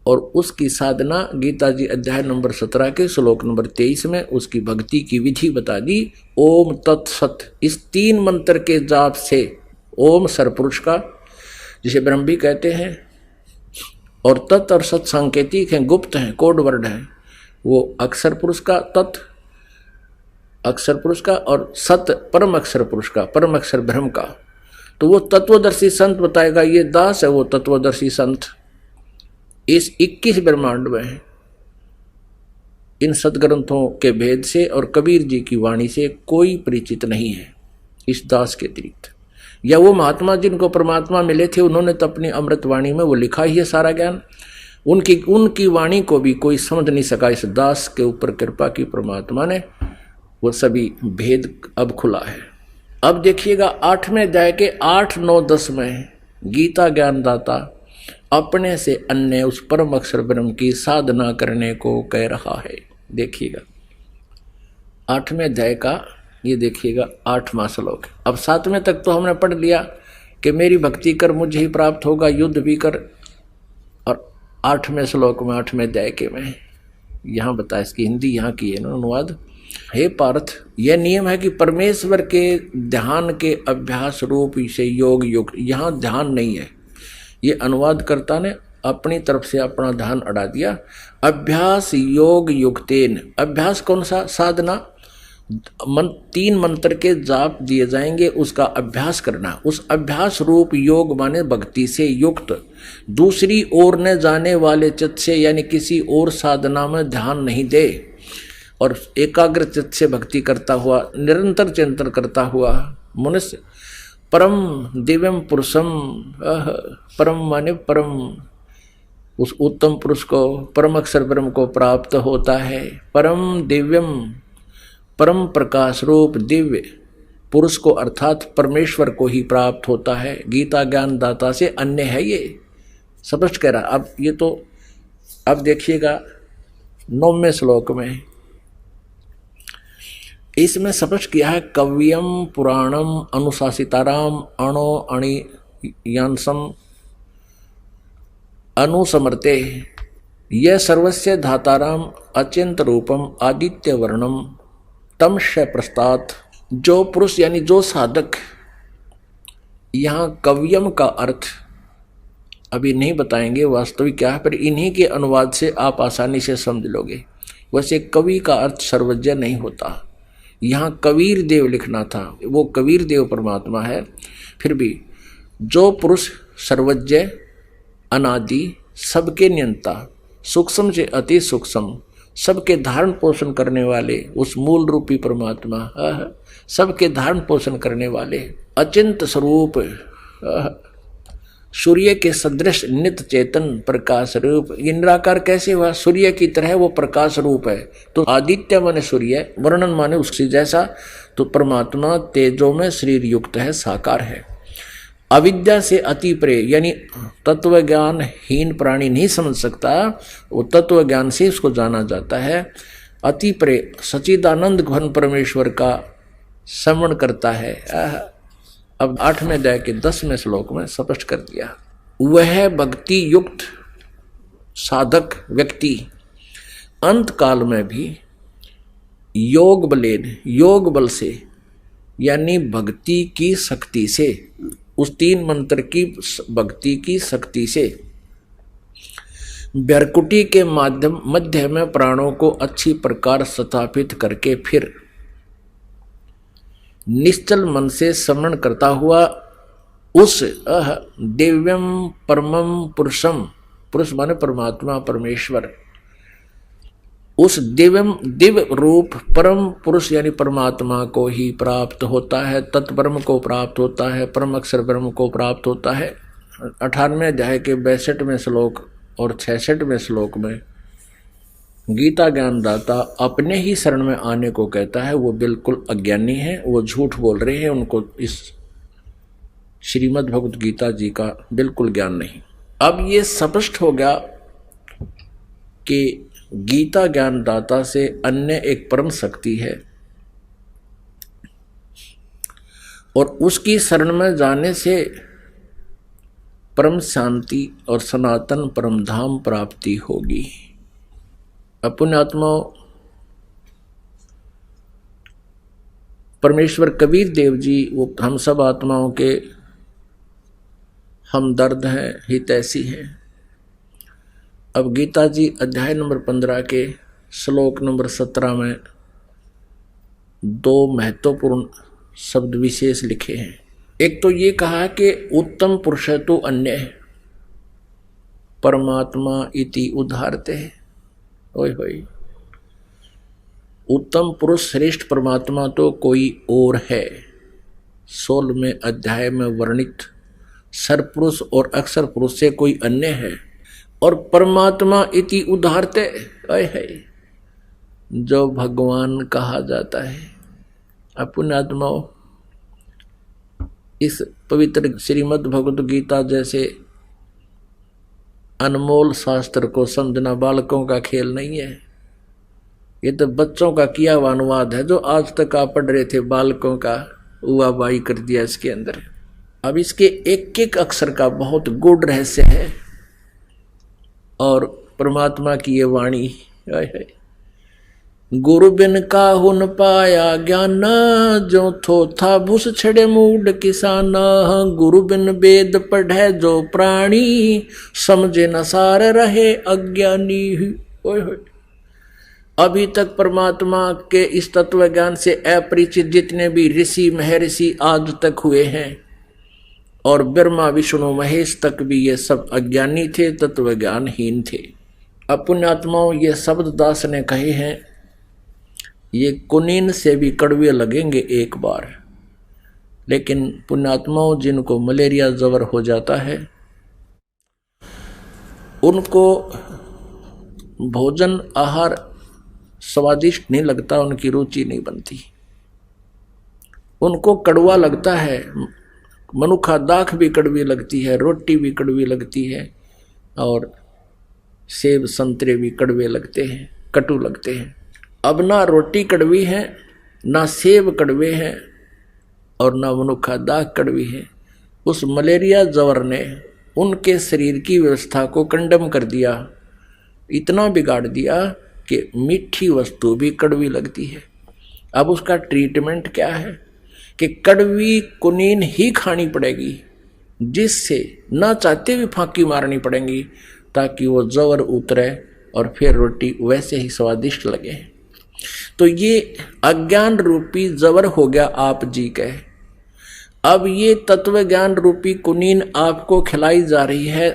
और उसकी साधना गीता जी अध्याय नंबर 17 के श्लोक नंबर 23 में उसकी भक्ति की विधि बता दी। ओम तत्सत, इस 3 मंत्र के जाप से, ओम सरपुरुष का जिसे ब्रह्म भी कहते हैं, और तत् और सत सांकेतिक हैं, गुप्त हैं, कोड वर्ड हैं। वो अक्षर पुरुष का, तत् अक्षर पुरुष का, और सत परम अक्षर पुरुष का, परम अक्षर ब्रह्म का। तो वो तत्वदर्शी संत बताएगा, ये दास है वो तत्वदर्शी संत। इस 21 ब्रह्मांड में इन सदग्रंथों के भेद से और कबीर जी की वाणी से कोई परिचित नहीं है इस दास के अतिरिक्त। या वो महात्मा जिनको परमात्मा मिले थे, उन्होंने तो अपनी अमृत वाणी में वो लिखा ही है सारा ज्ञान, उनकी वाणी को भी कोई समझ नहीं सका। इस दास के ऊपर कृपा की परमात्मा ने, वो सभी भेद अब खुला है। अब देखिएगा 8वें अध्याय के 8, 9, 10 में गीता ज्ञानदाता अपने से अन्य उस परम अक्षर ब्रह्म की साधना करने को कह रहा है। देखिएगा 8वें अध्याय का ये देखिएगा 8वां श्लोक। अब 7वें तक तो हमने पढ़ लिया कि मेरी भक्ति कर, मुझे ही प्राप्त होगा, युद्ध भी कर। और 8वें श्लोक में 8वें अध्याय के में यहाँ बताया, इसकी हिंदी यहाँ की है ना अनुवाद। हे पार्थ, यह नियम है कि परमेश्वर के ध्यान के अभ्यास रूप से योग युक्त, यहाँ ध्यान नहीं है, ये अनुवादकर्ता ने अपनी तरफ से अपना ध्यान अड़ा दिया। अभ्यास योग युक्तेन, अभ्यास कौन सा? साधना। 3 मंत्र के जाप दिए जाएंगे, उसका अभ्यास करना। उस अभ्यास रूप योग माने भक्ति से युक्त, दूसरी ओर न जाने वाले चित्त से, यानी किसी और साधना में ध्यान नहीं दे, और एकाग्र चित्त से भक्ति करता हुआ, निरंतर चिंतन करता हुआ मनुष्य परम दिव्यम पुरुषम, परम माने परम, उस उत्तम पुरुष को, परम अक्षर ब्रह्म को प्राप्त होता है। परम दिव्यम, परम प्रकाश रूप दिव्य पुरुष को अर्थात परमेश्वर को ही प्राप्त होता है। गीता ज्ञान दाता से अन्य है, ये स्पष्ट कह रहा। अब ये तो अब देखिएगा 9वें श्लोक में इसमें स्पष्ट किया है, कव्यम पुराणम अनुशासिताराम अणो अणियांसम अनुसमर्ते, यह सर्वस्य धाताराम अचिंत रूपम आदित्य वर्णम तमश प्रस्तात्। जो पुरुष यानी जो साधक, यहाँ कव्यम का अर्थ अभी नहीं बताएंगे वास्तविक क्या है, पर इन्हीं के अनुवाद से आप आसानी से समझ लोगे। वैसे कवि का अर्थ सर्वज्ञ नहीं होता, यहाँ कबीर देव लिखना था, वो कबीर देव परमात्मा है। फिर भी जो पुरुष सर्वज्ञ, अनादि, सबके नियंता, सूक्ष्म से अति सूक्ष्म, सबके धारण पोषण करने वाले उस मूल रूपी परमात्मा, सबके धारण पोषण करने वाले अचिंत स्वरूप, सूर्य के सदृश नित्य चेतन प्रकाश रूप। निराकार कैसे हुआ? सूर्य की तरह वो प्रकाश रूप है। तो आदित्य माने सूर्य, वर्णन माने उससे जैसा, तो परमात्मा तेजो में शरीर युक्त है, साकार है। अविद्या से अति प्रे, यानी तत्व ज्ञान हीन प्राणी नहीं समझ सकता, वो तत्व ज्ञान से उसको जाना जाता है। अति प्रे सच्चिदानंद घन परमेश्वर का श्रवण करता है। अब 8वें अध्याय के 10वें श्लोक में स्पष्ट कर दिया, वह भक्ति युक्त साधक व्यक्ति अंत काल में भी योग बल से, यानी भक्ति की शक्ति से, उस 3 मंत्र की भक्ति की शक्ति से व्याकुटी के मध्य में प्राणों को अच्छी प्रकार स्थापित करके फिर निश्चल मन से श्रवण करता हुआ उस दिव्यम परमम पुरुषम, पुरुष माने परमात्मा परमेश्वर, उस दिव्य रूप परम पुरुष यानी परमात्मा को ही प्राप्त होता है, तत्परम को प्राप्त होता है, परम अक्षर ब्रह्म को प्राप्त होता है। 18वें अध्याय के 62वें श्लोक और 66वें श्लोक में गीता ज्ञानदाता अपने ही शरण में आने को कहता है। वो बिल्कुल अज्ञानी है, वो झूठ बोल रहे हैं, उनको इस श्रीमद् भगवत गीता जी का बिल्कुल ज्ञान नहीं। अब ये स्पष्ट हो गया कि गीता ज्ञानदाता से अन्य एक परम शक्ति है और उसकी शरण में जाने से परम शांति और सनातन परम धाम प्राप्ति होगी। अपने आत्मा परमेश्वर कबीर देव जी वो हम सब आत्माओं के हमदर्द हैं, हितैषी हैं। अब गीता जी अध्याय नंबर 15 के श्लोक नंबर 17 में 2 महत्वपूर्ण शब्द विशेष लिखे हैं। एक तो ये कहा कि उत्तम पुरुष तो अन्य परमात्मा इति उदाहरते है। ओए होए, उत्तम पुरुष श्रेष्ठ परमात्मा तो कोई और है। 16वें अध्याय में वर्णित सरपुरुष और अक्षर पुरुष से कोई अन्य है। और परमात्मा इति उदाहरते है जो भगवान कहा जाता है। अपने आत्माओं, इस पवित्र श्रीमद् भगवत गीता जैसे अनमोल शास्त्र को समझना बालकों का खेल नहीं है। ये तो बच्चों का किया हुआ अनुवाद है जो आज तक आप पढ़ रहे थे, बालकों का उवा बाई कर दिया इसके अंदर। अब इसके एक एक अक्षर का बहुत गूढ़ रहस्य है और परमात्मा की ये वाणी है। गुरु बिन काहू न पाया ज्ञान, जो थो था भूस छड़े मूड किसान। गुरु बिन वेद पढ़े जो प्राणी, समझे न सार रहे अज्ञानी। ओए होए, अभी तक परमात्मा के इस तत्व ज्ञान से अपरिचित जितने भी ऋषि महर्षि आज तक हुए हैं और ब्रह्मा विष्णु महेश तक भी ये सब अज्ञानी थे, तत्व ज्ञानहीन थे। अब पुण्यात्माओं, ये शब्द दास ने कहे हैं, ये कुनीन से भी कड़वे लगेंगे एक बार, लेकिन पुण्यात्माओं जिनको मलेरिया जबर हो जाता है उनको भोजन आहार स्वादिष्ट नहीं लगता, उनकी रुचि नहीं बनती, उनको कड़वा लगता है। मनुखा दाख भी कड़वी लगती है, रोटी भी कड़वी लगती है और सेब संतरे भी कड़वे लगते हैं, कटु लगते हैं। अब ना रोटी कड़वी है, ना सेब कड़वे हैं और ना मनुखा दाख कड़वी है। उस मलेरिया जवर ने उनके शरीर की व्यवस्था को कंडम कर दिया, इतना बिगाड़ दिया कि मीठी वस्तु भी कड़वी लगती है। अब उसका ट्रीटमेंट क्या है कि कड़वी कुनीन ही खानी पड़ेगी, जिससे ना चाहते भी फांकी मारनी पड़ेगी ताकि वो जवर उतरे और फिर रोटी वैसे ही स्वादिष्ट लगे। तो ये अज्ञान रूपी जवर हो गया आप जी के। अब ये तत्व ज्ञान रूपी कुनीन आपको खिलाई जा रही है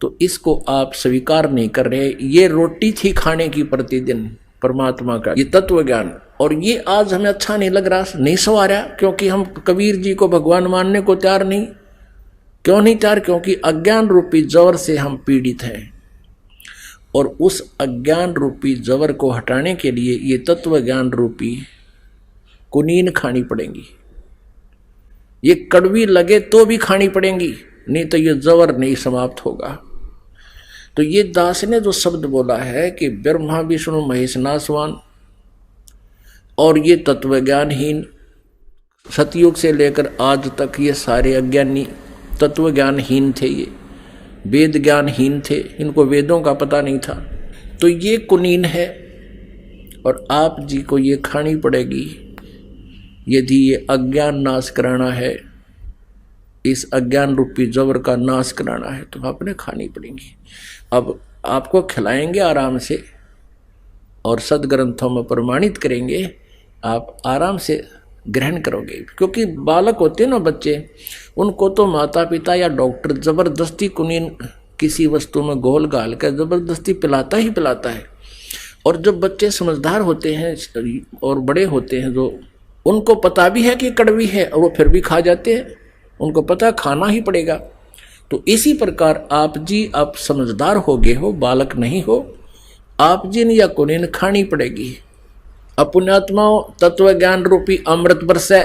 तो इसको आप स्वीकार नहीं कर रहे। ये रोटी थी खाने की प्रतिदिन परमात्मा का ये तत्व ज्ञान, और ये आज हमें अच्छा नहीं लग रहा, नहीं सवारा, क्योंकि हम कबीर जी को भगवान मानने को तैयार नहीं। क्यों नहीं तैयार? क्योंकि अज्ञान रूपी जवर से हम पीड़ित हैं और उस अज्ञान रूपी जवर को हटाने के लिए ये तत्व ज्ञान रूपी कुनीन खानी पड़ेगी। ये कड़वी लगे तो भी खानी पड़ेंगी, नहीं तो ये जबर नहीं समाप्त होगा। तो ये दास ने जो शब्द बोला है कि ब्रह्मा विष्णु महेश नासवान, और ये तत्वज्ञानहीन, सतयुग से लेकर आज तक ये सारे अज्ञानी तत्व ज्ञानहीन थे, ये वेद ज्ञानहीन थे, इनको वेदों का पता नहीं था। तो ये कुनीन है और आप जी को ये खानी पड़ेगी यदि ये अज्ञान नाश कराना है, इस अज्ञान रूपी जबर का नाश कराना है तो आपने खानी पड़ेंगी। अब आपको खिलाएंगे आराम से और सदग्रंथों में प्रमाणित करेंगे, आप आराम से ग्रहण करोगे। क्योंकि बालक होते हैं ना बच्चे, उनको तो माता पिता या डॉक्टर जबरदस्ती कुनीन किसी वस्तु में घोल घाल कर जबरदस्ती पिलाता ही पिलाता है। और जब बच्चे समझदार होते हैं और बड़े होते हैं, जो उनको पता भी है कि कड़वी है और वो फिर भी खा जाते हैं, उनको पता खाना ही पड़ेगा। तो इसी प्रकार आप जी आप समझदार हो गए हो, बालक नहीं हो, आप जी ने या कुनीन खानी पड़ेगी। अपुण्यात्माओं तत्व ज्ञान रूपी अमृत बरसे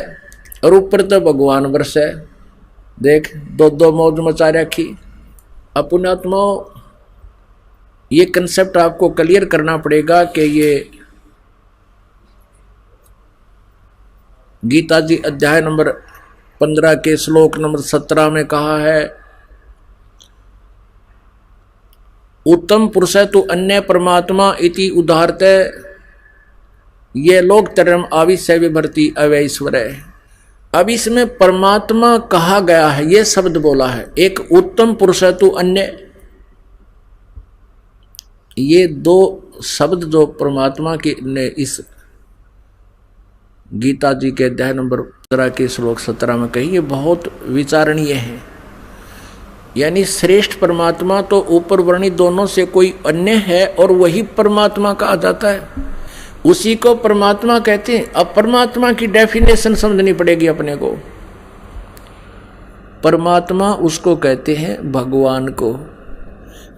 और ऊपर तो भगवान बरसे, देख दो दो मौज मचा रखी। अपुण्यात्माओं ये कंसेप्ट आपको क्लियर करना पड़ेगा कि ये गीता जी अध्याय नंबर 15 के श्लोक नंबर 17 में कहा है, उत्तम पुरुष तो अन्य परमात्मा इति उदाहरते ये लोग तरम आविश्य विभर्ति अवैश्वर है। अब इसमें परमात्मा कहा गया है, ये शब्द बोला है, एक उत्तम पुरुष तो अन्य, ये दो शब्द जो परमात्मा की ने इस गीता जी के अध्याय नंबर 15 के श्लोक 17 में कही, ये बहुत विचारणीय है। यानी श्रेष्ठ परमात्मा तो ऊपर वर्णित दोनों से कोई अन्य है और वही परमात्मा कहा जाता है, उसी को परमात्मा कहते हैं। अब परमात्मा की डेफिनेशन समझनी पड़ेगी अपने को। परमात्मा उसको कहते हैं भगवान को।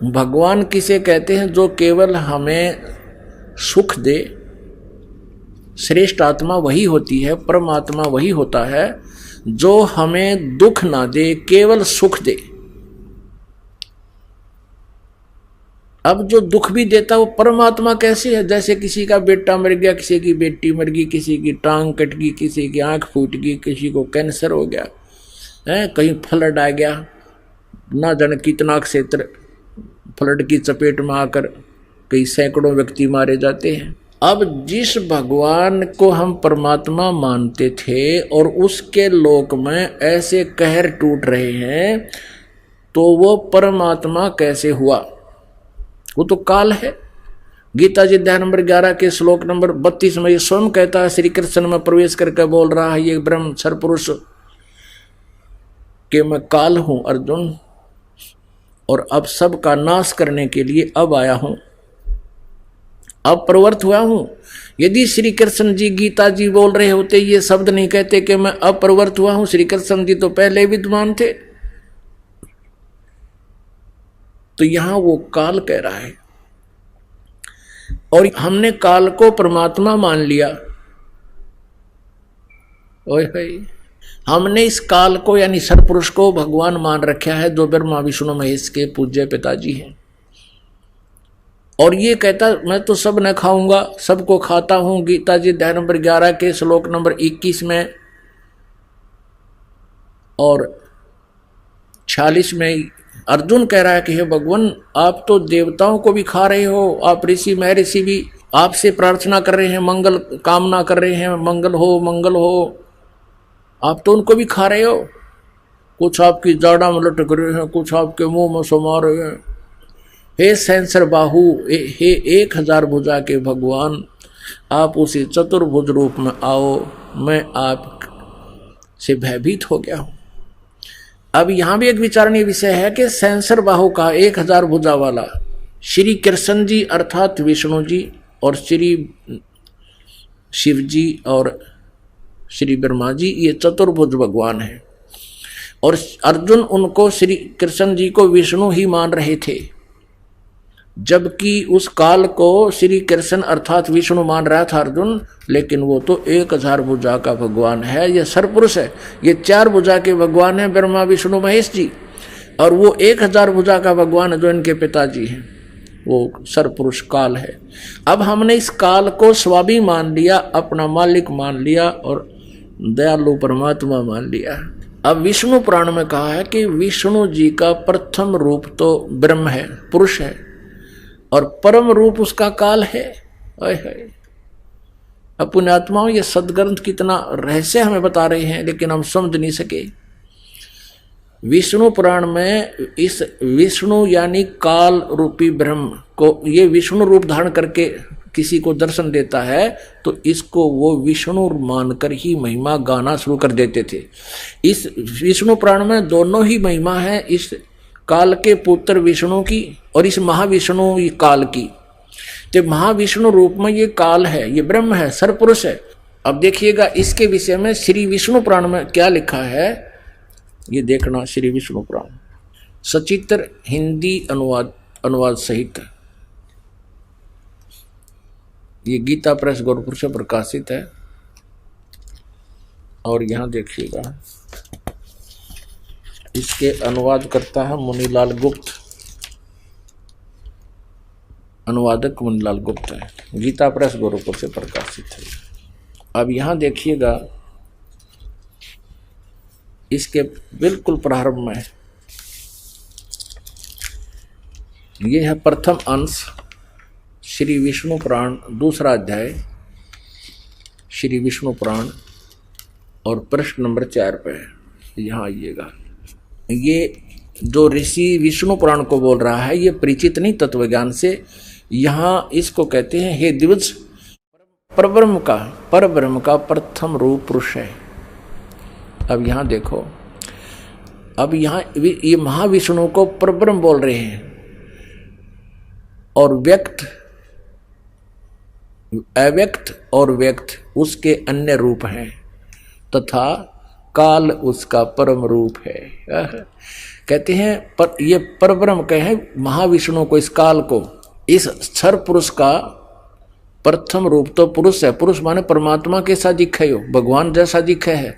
भगवान किसे कहते हैं? जो केवल हमें सुख दे। श्रेष्ठ आत्मा वही होती है, परमात्मा वही होता है जो हमें दुख ना दे, केवल सुख दे। अब जो दुख भी देता वो परमात्मा कैसे है? जैसे किसी का बेटा मर गया, किसी की बेटी मर गई, किसी की टांग कट गई, किसी की आंख फूट गई, किसी को कैंसर हो गया है, कहीं फ्लड आ गया, ना जाने कितना क्षेत्र फ्लड की चपेट में आकर कई सैकड़ों व्यक्ति मारे जाते हैं। अब जिस भगवान को हम परमात्मा मानते थे और उसके लोक में ऐसे कहर टूट रहे हैं, तो वो परमात्मा कैसे हुआ? वो तो काल है। गीता जी अध्याय नंबर 11 के श्लोक नंबर 32 में ये स्वयं कहता है, श्री कृष्ण में प्रवेश करके बोल रहा है ये ब्रह्म सरपुरुष कि मैं काल हूं अर्जुन, और अब सब का नाश करने के लिए अब आया हूं, अब प्रवृत्त हुआ हूं। यदि श्री कृष्ण जी गीता जी बोल रहे होते, ये शब्द नहीं कहते कि मैं अब प्रवृत्त हुआ हूं, श्री कृष्ण जी तो पहले विद्वान थे। तो यहां वो काल कह रहा है और हमने काल को परमात्मा मान लिया। ओए भाई, हमने इस काल को यानी सरपुरुष को भगवान मान रखा है, जो ब्रह्मा विष्णु महेश के पूज्य पिताजी हैं। और ये कहता मैं तो सब न खाऊंगा, सबको खाता हूं। गीता जी अध्याय नंबर 11 के श्लोक नंबर 21 में और 46 में अर्जुन कह रहा है कि हे भगवान, आप तो देवताओं को भी खा रहे हो, आप ऋषि महर्षि भी आपसे प्रार्थना कर रहे हैं, मंगल कामना कर रहे हैं, मंगल हो मंगल हो, आप तो उनको भी खा रहे हो। कुछ आपकी जाड़ा में लटक रहे हैं, कुछ आपके मुंह में समा रहे हैं। हे सहस्र बाहु, हे 1000 भुजा के भगवान, आप उसी चतुर्भुज रूप में आओ, मैं आप से भयभीत हो गया हूं। अब यहां भी एक विचारणीय विषय है कि सहस्र बाहु का 1000 भुजा वाला श्री कृष्ण जी अर्थात विष्णु जी और श्री शिव जी और श्री ब्रह्मा जी, ये चतुर्भुज भगवान है। और अर्जुन उनको श्री कृष्ण जी को विष्णु ही मान रहे थे। जबकि उस काल को श्री कृष्ण अर्थात विष्णु मान रहा था अर्जुन, लेकिन वो तो 1000 भुजा का भगवान है, ये सरपुरुष है। ये 4 भुजा के भगवान है ब्रह्मा विष्णु महेश जी, और वो 1000 भुजा का भगवान है जो इनके पिताजी हैं, वो सरपुरुष काल है। अब हमने इस काल को स्वामी मान लिया, अपना मालिक मान लिया और दयालु परमात्मा मान लिया। अब विष्णु पुराण में कहा है कि विष्णु जी का प्रथम रूप तो ब्रह्म है, पुरुष है, और परम रूप उसका काल है। अब पुण्यात्माओं, ये सदग्रंथ कितना रहस्य हमें बता रहे हैं, लेकिन हम समझ नहीं सके। विष्णु पुराण में इस विष्णु यानी काल रूपी ब्रह्म को, ये विष्णु रूप धारण करके किसी को दर्शन देता है तो इसको वो विष्णु मानकर ही महिमा गाना शुरू कर देते थे। इस विष्णु पुराण में दोनों ही महिमा है, इस काल के पुत्र विष्णु की और इस महाविष्णु काल की। तो महाविष्णु रूप में ये काल है, ये ब्रह्म है, सरपुरुष है। अब देखिएगा इसके विषय में श्री विष्णु पुराण में क्या लिखा है, ये देखना। श्री विष्णु पुराण सचित्र हिंदी अनुवाद सहित, ये गीता प्रेस गोरखपुर से प्रकाशित है। और यहां देखिएगा इसके अनुवाद करता है मुनीलाल गुप्त, अनुवादक मुनीलाल गुप्त है, गीता प्रेस गोरखपुर से प्रकाशित है। अब यहां देखिएगा इसके बिल्कुल प्रारंभ में यह है प्रथम अंश श्री विष्णु पुराण, दूसरा अध्याय श्री विष्णु पुराण, और प्रश्न नंबर 4 पे यहाँ आइएगा। ये जो ऋषि विष्णु पुराण को बोल रहा है ये परिचित नहीं तत्व ज्ञान से, यहाँ इसको कहते हैं हे दिवज, परब्रह्म का प्रथम रूप पुरुष है। अब यहाँ देखो, अब यहाँ ये महाविष्णु को परब्रह्म बोल रहे हैं, और अव्यक्त और व्यक्त उसके अन्य रूप हैं, तथा काल उसका परम रूप है। कहते हैं पर ये परब्रह्म कहे महाविष्णु को, इस काल को, इस क्षर पुरुष का प्रथम रूप तो पुरुष है। पुरुष माने परमात्मा के साथ दिखे हो, भगवान जैसा दिखे है,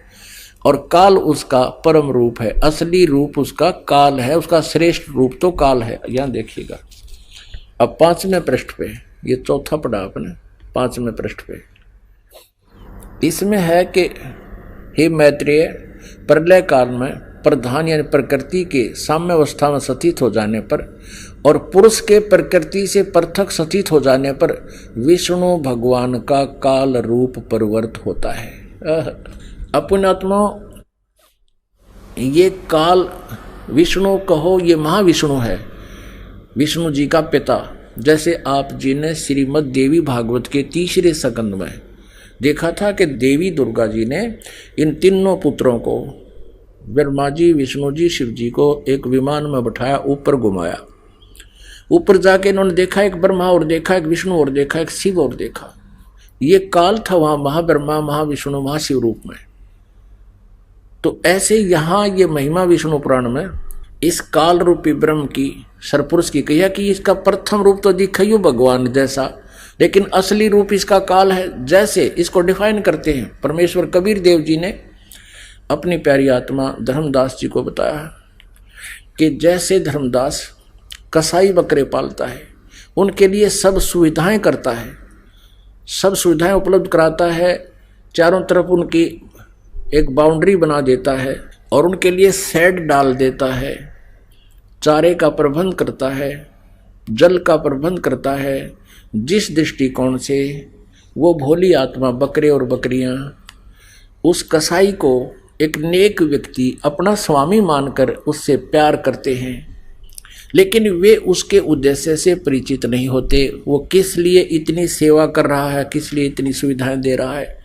और काल उसका परम रूप है, असली रूप उसका काल है, उसका श्रेष्ठ रूप तो काल है। यहां देखिएगा अब 5वें पृष्ठ पे, ये चौथा पढ़ा आपने, 5वें पृष्ठ पे इसमें है कि हे मैत्रेय, प्रलय काल में प्रधान यानी प्रकृति के साम्य अवस्था में स्थित हो जाने पर और पुरुष के प्रकृति से पृथक स्थित हो जाने पर विष्णु भगवान का काल रूप परिवर्त होता है। अपनात्मा ये काल विष्णु कहो, ये महाविष्णु है, विष्णु जी का पिता। जैसे आप जी ने श्रीमद् देवी भागवत के 3रे स्कंद में देखा था कि देवी दुर्गा जी ने इन तीनों पुत्रों को, ब्रह्मा जी, विष्णु जी, शिव जी को एक विमान में बिठाया, ऊपर घुमाया। ऊपर जाके इन्होंने देखा एक ब्रह्मा और देखा, एक विष्णु और देखा, एक शिव और देखा। ये काल था वहां महाब्रह्मा, महाविष्णु, महाशिव रूप में। तो ऐसे यहां ये महिमा विष्णु पुराण में इस काल रूपी ब्रह्म की, सरपुरुष की कहिया कि इसका प्रथम रूप तो दिखाइयो भगवान जैसा, लेकिन असली रूप इसका काल है। जैसे इसको डिफाइन करते हैं परमेश्वर कबीर देव जी ने अपनी प्यारी आत्मा धर्मदास जी को बताया कि जैसे धर्मदास कसाई बकरे पालता है, उनके लिए सब सुविधाएं करता है, सब सुविधाएं उपलब्ध कराता है, चारों तरफ उनकी एक बाउंड्री बना देता है और उनके लिए शेड डाल देता है, चारे का प्रबंध करता है, जल का प्रबंध करता है। जिस दृष्टिकोण से वो भोली आत्मा बकरे और बकरियां उस कसाई को एक नेक व्यक्ति अपना स्वामी मानकर उससे प्यार करते हैं, लेकिन वे उसके उद्देश्य से परिचित नहीं होते। वो किस लिए इतनी सेवा कर रहा है, किस लिए इतनी सुविधाएं दे रहा है।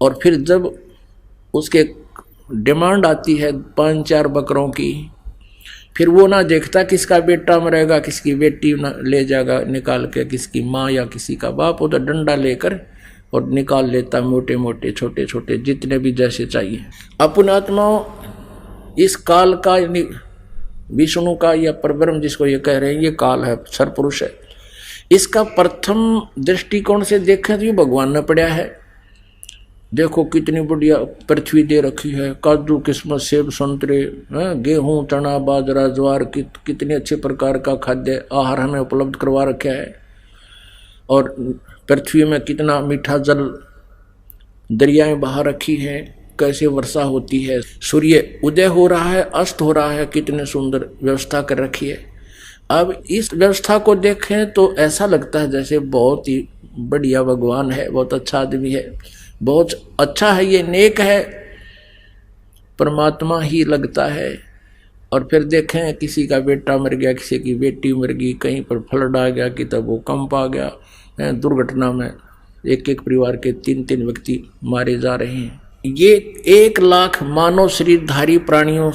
और फिर जब उसके डिमांड आती है 5-4 बकरों की, फिर वो ना देखता किसका बेटा मरेगा, किसकी बेटी ना ले जाएगा निकाल के, किसकी माँ या किसी का बाप, वो तो डंडा लेकर और निकाल लेता मोटे मोटे छोटे छोटे जितने भी जैसे चाहिए। अपनात्माओं इस काल का यानी विष्णु का या परब्रह्म जिसको ये कह रहे हैं ये काल है, सरपुरुष है। इसका प्रथम दृष्टिकोण से देखें तो ये भगवान ने पड़ा है। देखो कितनी बढ़िया पृथ्वी दे रखी है, काजू किस्मत सेब संतरे, गेहूं चना बाजरा ज्वार, कितने अच्छे प्रकार का खाद्य आहार हमें उपलब्ध करवा रखा है। और पृथ्वी में कितना मीठा जल, दरियाएं बहा रखी हैं, कैसे वर्षा होती है, सूर्य उदय हो रहा है अस्त हो रहा है, कितने सुंदर व्यवस्था कर रखी है। अब इस व्यवस्था को देखें तो ऐसा लगता है जैसे बहुत ही बढ़िया भगवान है, बहुत अच्छा आदमी है, बहुत अच्छा है, ये नेक है, परमात्मा ही लगता है। और फिर देखें किसी का बेटा मर गया, किसी की बेटी मर गई, कहीं पर फ्लड आ गया, कि तब भूकंप आ गया, दुर्घटना में एक एक परिवार के 3-3 व्यक्ति मारे जा रहे हैं। ये 1 लाख मानव शरीरधारी प्राणियों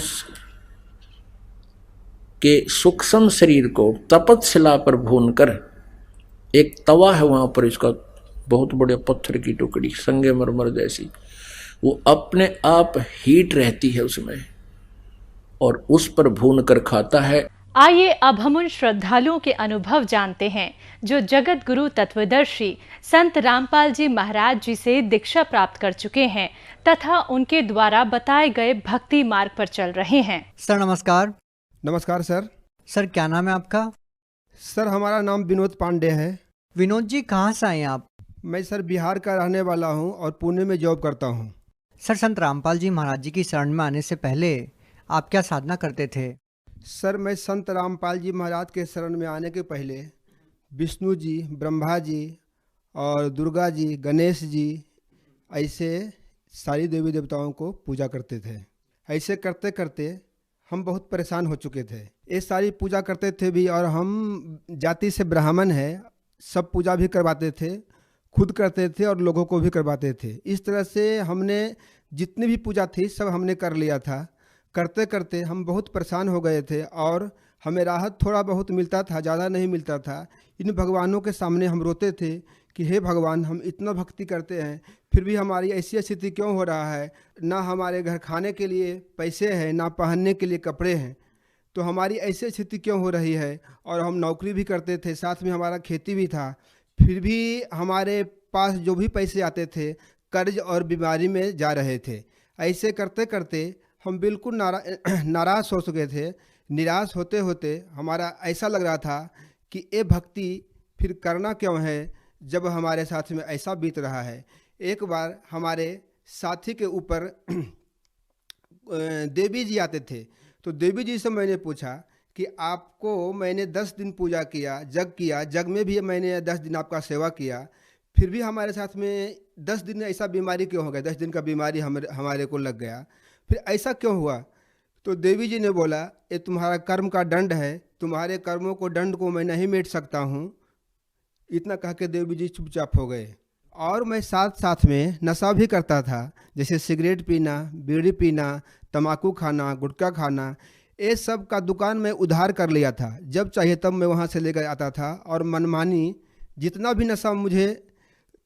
के सूक्ष्म शरीर को तपतशिला पर भूनकर, एक तवा है वहां पर, इसका बहुत बड़े पत्थर की टुकड़ी संगमरमर जैसी, वो अपने आप हीट रहती है उसमें और उस पर भून कर खाता है। आइए अब हम उन श्रद्धालुओं के अनुभव जानते हैं जो जगत गुरु तत्वदर्शी संत रामपाल जी महाराज जी से दीक्षा प्राप्त कर चुके हैं तथा उनके द्वारा बताए गए भक्ति मार्ग पर चल रहे हैं। सर नमस्कार। नमस्कार सर। सर क्या नाम है आपका? सर हमारा नाम विनोद पांडे है। विनोद जी कहाँ से आए हैं आप? मैं सर बिहार का रहने वाला हूँ और पुणे में जॉब करता हूँ। सर संत रामपाल जी महाराज जी की शरण में आने से पहले आप क्या साधना करते थे? सर मैं संत रामपाल जी महाराज के शरण में आने के पहले विष्णु जी, ब्रह्मा जी और दुर्गा जी, गणेश जी, ऐसे सारी देवी देवताओं को पूजा करते थे। ऐसे करते करते हम बहुत परेशान हो चुके थे। ये सारी पूजा करते थे भी, और हम जाति से ब्राह्मण हैं, सब पूजा भी करवाते थे, खुद करते थे और लोगों को भी करवाते थे। इस तरह से हमने जितनी भी पूजा थी सब हमने कर लिया था। करते करते हम बहुत परेशान हो गए थे और हमें राहत थोड़ा बहुत मिलता था, ज़्यादा नहीं मिलता था। इन भगवानों के सामने हम रोते थे कि हे भगवान, हम इतना भक्ति करते हैं फिर भी हमारी ऐसी स्थिति क्यों हो रहा है, ना हमारे घर खाने के लिए पैसे हैं, ना पहनने के लिए कपड़े हैं, तो हमारी ऐसी स्थिति क्यों हो रही है। और हम नौकरी भी करते थे, साथ में हमारा खेती भी था, फिर भी हमारे पास जो भी पैसे आते थे कर्ज और बीमारी में जा रहे थे। ऐसे करते करते हम बिल्कुल नाराज़ हो चुके थे। निराश होते होते हमारा ऐसा लग रहा था कि ये भक्ति फिर करना क्यों है जब हमारे साथ में ऐसा बीत रहा है। एक बार हमारे साथी के ऊपर देवी जी आते थे, तो देवी जी से मैंने पूछा कि आपको मैंने 10 दिन पूजा किया, जग में भी मैंने 10 दिन आपका सेवा किया, फिर भी हमारे साथ में 10 दिन ऐसा बीमारी क्यों हो गया, 10 दिन का बीमारी हमारे को लग गया, फिर ऐसा क्यों हुआ। तो देवी जी ने बोला ये तुम्हारा कर्म का दंड है, तुम्हारे कर्मों को दंड को मैं नहीं मिट सकता हूँ। इतना कह के देवी जी चुपचाप हो गए। और मैं साथ साथ में नशा भी करता था, जैसे सिगरेट पीना, बीड़ी पीना, तम्बाकू खाना, गुटखा खाना, ये सब का दुकान मैं उधार कर लिया था। जब चाहिए तब मैं वहाँ से लेकर आता था और मनमानी जितना भी नशा मुझे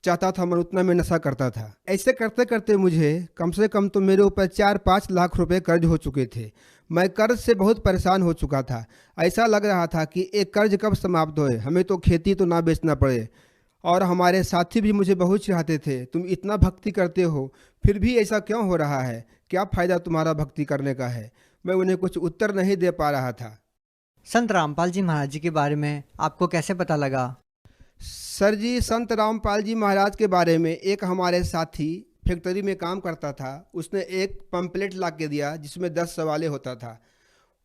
चाहता था मैं उतना में नशा करता था। ऐसे करते करते मुझे कम से कम तो मेरे ऊपर 4-5 लाख रुपए कर्ज हो चुके थे। मैं कर्ज से बहुत परेशान हो चुका था। ऐसा लग रहा था कि एक कर्ज कब समाप्त होए, हमें तो खेती तो ना बेचना पड़े। और हमारे साथी भी मुझे बहुत चाहते थे, तुम इतना भक्ति करते हो फिर भी ऐसा क्यों हो रहा है, क्या फ़ायदा तुम्हारा भक्ति करने का है। मैं उन्हें कुछ उत्तर नहीं दे पा रहा था। संत रामपाल जी महाराज जी के बारे में आपको कैसे पता लगा? सर जी, संत रामपाल जी महाराज के बारे में एक हमारे साथी फैक्ट्री में काम करता था, उसने एक पंपलेट ला के दिया जिसमें 10 सवाले होता था।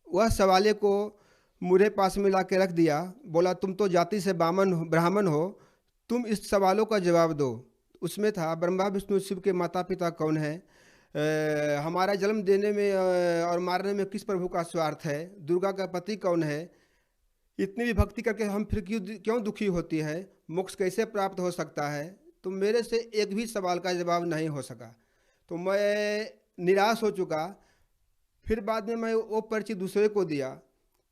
वह सवाले को मुझे पास में ला के रख दिया, बोला तुम तो जाति से ब्राह्मण हो, तुम इस सवालों का जवाब दो। उसमें था ब्रह्मा विष्णु शिव के माता पिता कौन है, हमारा जन्म देने में और मारने में किस प्रभु का स्वार्थ है, दुर्गा का पति कौन है, इतनी भी भक्ति करके हम फिर क्यों दुखी होती है, मोक्ष कैसे प्राप्त हो सकता है। तो मेरे से एक भी सवाल का जवाब नहीं हो सका, तो मैं निराश हो चुका। फिर बाद में मैं वो पर्ची दूसरे को दिया,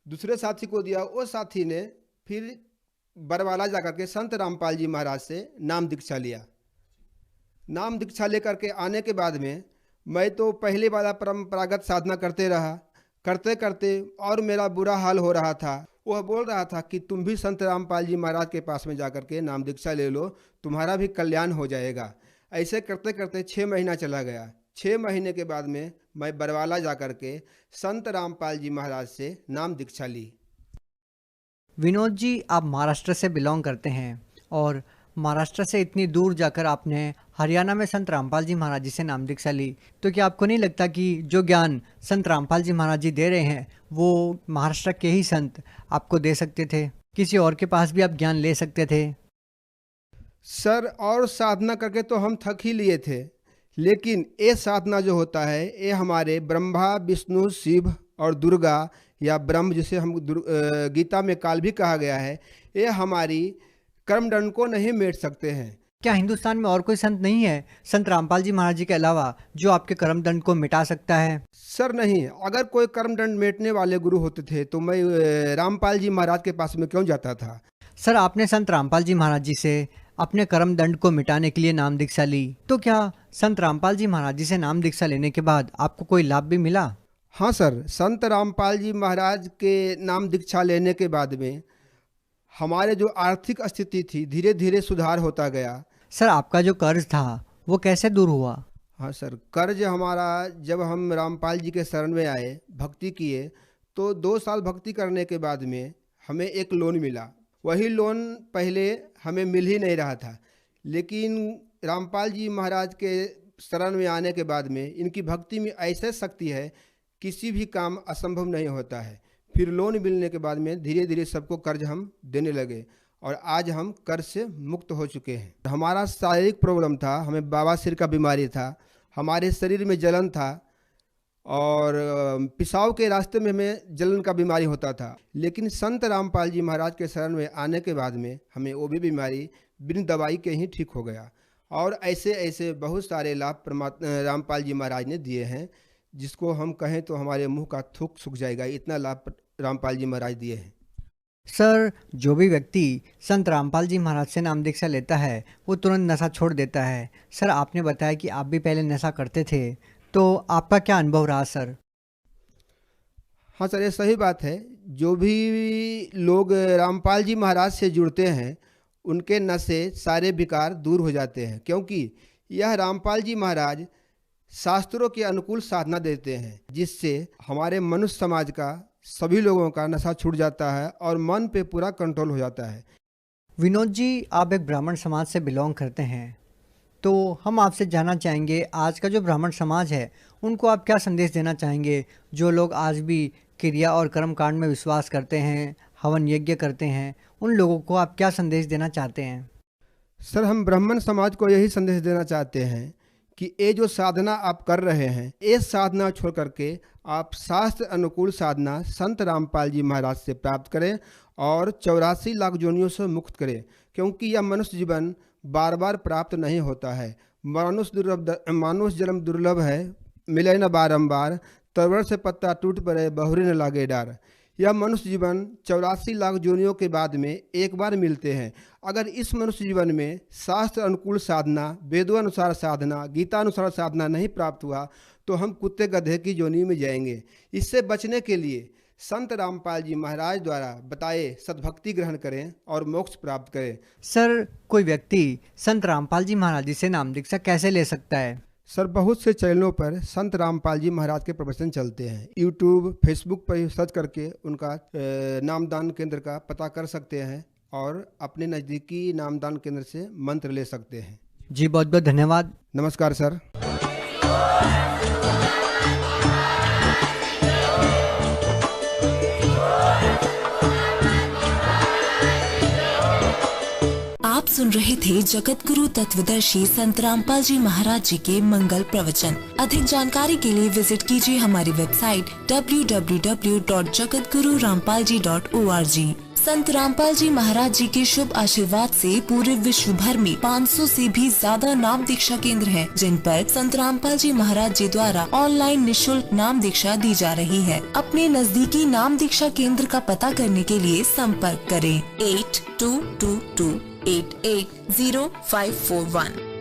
दूसरे साथी को दिया। वो साथी ने फिर बरवाला जाकर के संत रामपाल जी महाराज से नाम दीक्षा लिया। नाम दीक्षा लेकर के आने के बाद में मैं तो पहले वाला परंपरागत साधना करते रहा, करते करते और मेरा बुरा हाल हो रहा था। वह बोल रहा था कि तुम भी संत रामपाल जी महाराज के पास में जाकर के नाम दीक्षा ले लो, तुम्हारा भी कल्याण हो जाएगा। ऐसे करते करते 6 महीना चला गया। 6 महीने के बाद में मैं बरवाला जाकर के संत रामपाल जी महाराज से नाम दीक्षा ली। विनोद जी, आप महाराष्ट्र से बिलोंग करते हैं और महाराष्ट्र से इतनी दूर जाकर आपने हरियाणा में संत रामपाल जी महाराज जी से नाम दीक्षा ली, तो क्या आपको नहीं लगता कि जो ज्ञान संत रामपाल जी महाराज जी दे रहे हैं वो महाराष्ट्र के ही संत आपको दे सकते थे? किसी और के पास भी आप ज्ञान ले सकते थे। सर, और साधना करके तो हम थक ही लिए थे, लेकिन ये साधना जो होता है ये हमारे ब्रह्मा विष्णु शिव और दुर्गा या ब्रह्म, जिसे हम गीता में काल भी कहा गया है, ये हमारी कर्मदंड को नहीं मिट सकते हैं। क्या हिंदुस्तान में और कोई संत नहीं है संत रामपाल जी महाराज जी के अलावा जो आपके कर्मदंड को मिटा सकता है? सर नहीं, अगर कोई कर्मदंड मिटने वाले गुरु होते थे तो मैं रामपाल जी महाराज के पास में क्यों जाता था? सर, आपने संत रामपाल जी महाराज जी से अपने कर्मदंड को मिटाने के लिए नाम दीक्षा ली, तो क्या संत रामपाल जी महाराज जी से नाम दीक्षा लेने के बाद आपको कोई लाभ भी मिला? हाँ सर, संत रामपाल जी महाराज के नाम दीक्षा लेने के बाद में हमारे जो आर्थिक स्थिति थी धीरे धीरे सुधार होता गया। सर, आपका जो कर्ज था वो कैसे दूर हुआ? हाँ सर, कर्ज हमारा, जब हम रामपाल जी के शरण में आए, भक्ति किए, तो 2 साल भक्ति करने के बाद में हमें एक लोन मिला। वही लोन पहले हमें मिल ही नहीं रहा था, लेकिन रामपाल जी महाराज के शरण में आने के बाद में इनकी भक्ति में ऐसे शक्ति है, किसी भी काम असंभव नहीं होता है। फिर लोन मिलने के बाद में धीरे धीरे सबको कर्ज हम देने लगे और आज हम कर्ज से मुक्त हो चुके हैं। हमारा शारीरिक प्रॉब्लम था, हमें बवासीर का बीमारी था, हमारे शरीर में जलन था और पेशाब के रास्ते में हमें जलन का बीमारी होता था, लेकिन संत रामपाल जी महाराज के शरण में आने के बाद में हमें वो भी बीमारी बिन दवाई के ही ठीक हो गया। और ऐसे ऐसे बहुत सारे लाभ रामपाल जी महाराज ने दिए हैं, जिसको हम कहें तो हमारे मुंह का थूक सूख जाएगा, इतना लाभ रामपाल जी महाराज दिए हैं। सर, जो भी व्यक्ति संत रामपाल जी महाराज से नाम दीक्षा लेता है वो तुरंत नशा छोड़ देता है। सर, आपने बताया कि आप भी पहले नशा करते थे, तो आपका क्या अनुभव रहा सर? हाँ सर, ये सही बात है। जो भी लोग रामपाल जी महाराज से जुड़ते हैं उनके नशे सारे विकार दूर हो जाते हैं, क्योंकि यह रामपाल जी महाराज शास्त्रों के अनुकूल साधना देते हैं, जिससे हमारे मनुष्य समाज का सभी लोगों का नशा छूट जाता है और मन पे पूरा कंट्रोल हो जाता है। विनोद जी, आप एक ब्राह्मण समाज से बिलोंग करते हैं, तो हम आपसे जानना चाहेंगे आज का जो ब्राह्मण समाज है उनको आप क्या संदेश देना चाहेंगे? जो लोग आज भी क्रिया और कर्म कांड में विश्वास करते हैं, हवन यज्ञ करते हैं, उन लोगों को आप क्या संदेश देना चाहते हैं? सर, हम ब्राह्मण समाज को यही संदेश देना चाहते हैं कि ये जो साधना आप कर रहे हैं, ये साधना छोड़ करके आप शास्त्र अनुकूल साधना संत रामपाल जी महाराज से प्राप्त करें और 84 लाख जोनियों से मुक्त करें, क्योंकि यह मनुष्य जीवन बार बार प्राप्त नहीं होता है। मानुष जन्म दुर्लभ है, मिले न बारंबार, तरवर से पत्ता टूट पड़े, बहुरी न लागे डार। यह मनुष्य जीवन 84 लाख जोनियों के बाद में एक बार मिलते हैं। अगर इस मनुष्य जीवन में शास्त्र अनुकूल साधना, वेदों अनुसार साधना, गीता अनुसार साधना नहीं प्राप्त हुआ तो हम कुत्ते गधे की जोनी में जाएंगे। इससे बचने के लिए संत रामपाल जी महाराज द्वारा बताए सद्भक्ति ग्रहण करें और मोक्ष प्राप्त करें। सर, कोई व्यक्ति संत रामपाल जी महाराज जी से नाम दीक्षा कैसे ले सकता है? सर, बहुत से चैनलों पर संत रामपाल जी महाराज के प्रवचन चलते हैं। यूट्यूब, फेसबुक पर सर्च करके उनका नामदान केंद्र का पता कर सकते हैं और अपने नज़दीकी नामदान केंद्र से मंत्र ले सकते हैं। जी, बहुत बहुत धन्यवाद। नमस्कार सर। आप सुन रहे थे जगत गुरु तत्वदर्शी संत रामपाल जी महाराज जी के मंगल प्रवचन। अधिक जानकारी के लिए विजिट कीजिए हमारी वेबसाइट www.jagatgururampalji.org। संत रामपाल जी महाराज जी के शुभ आशीर्वाद से पूरे विश्व भर में 500 से भी ज्यादा नाम दीक्षा केंद्र हैं, जिन पर संत रामपाल जी महाराज जी द्वारा ऑनलाइन निःशुल्क नाम दीक्षा दी जा रही है। अपने नजदीकी नाम दीक्षा केंद्र का पता करने के लिए संपर्क करें 8222880541।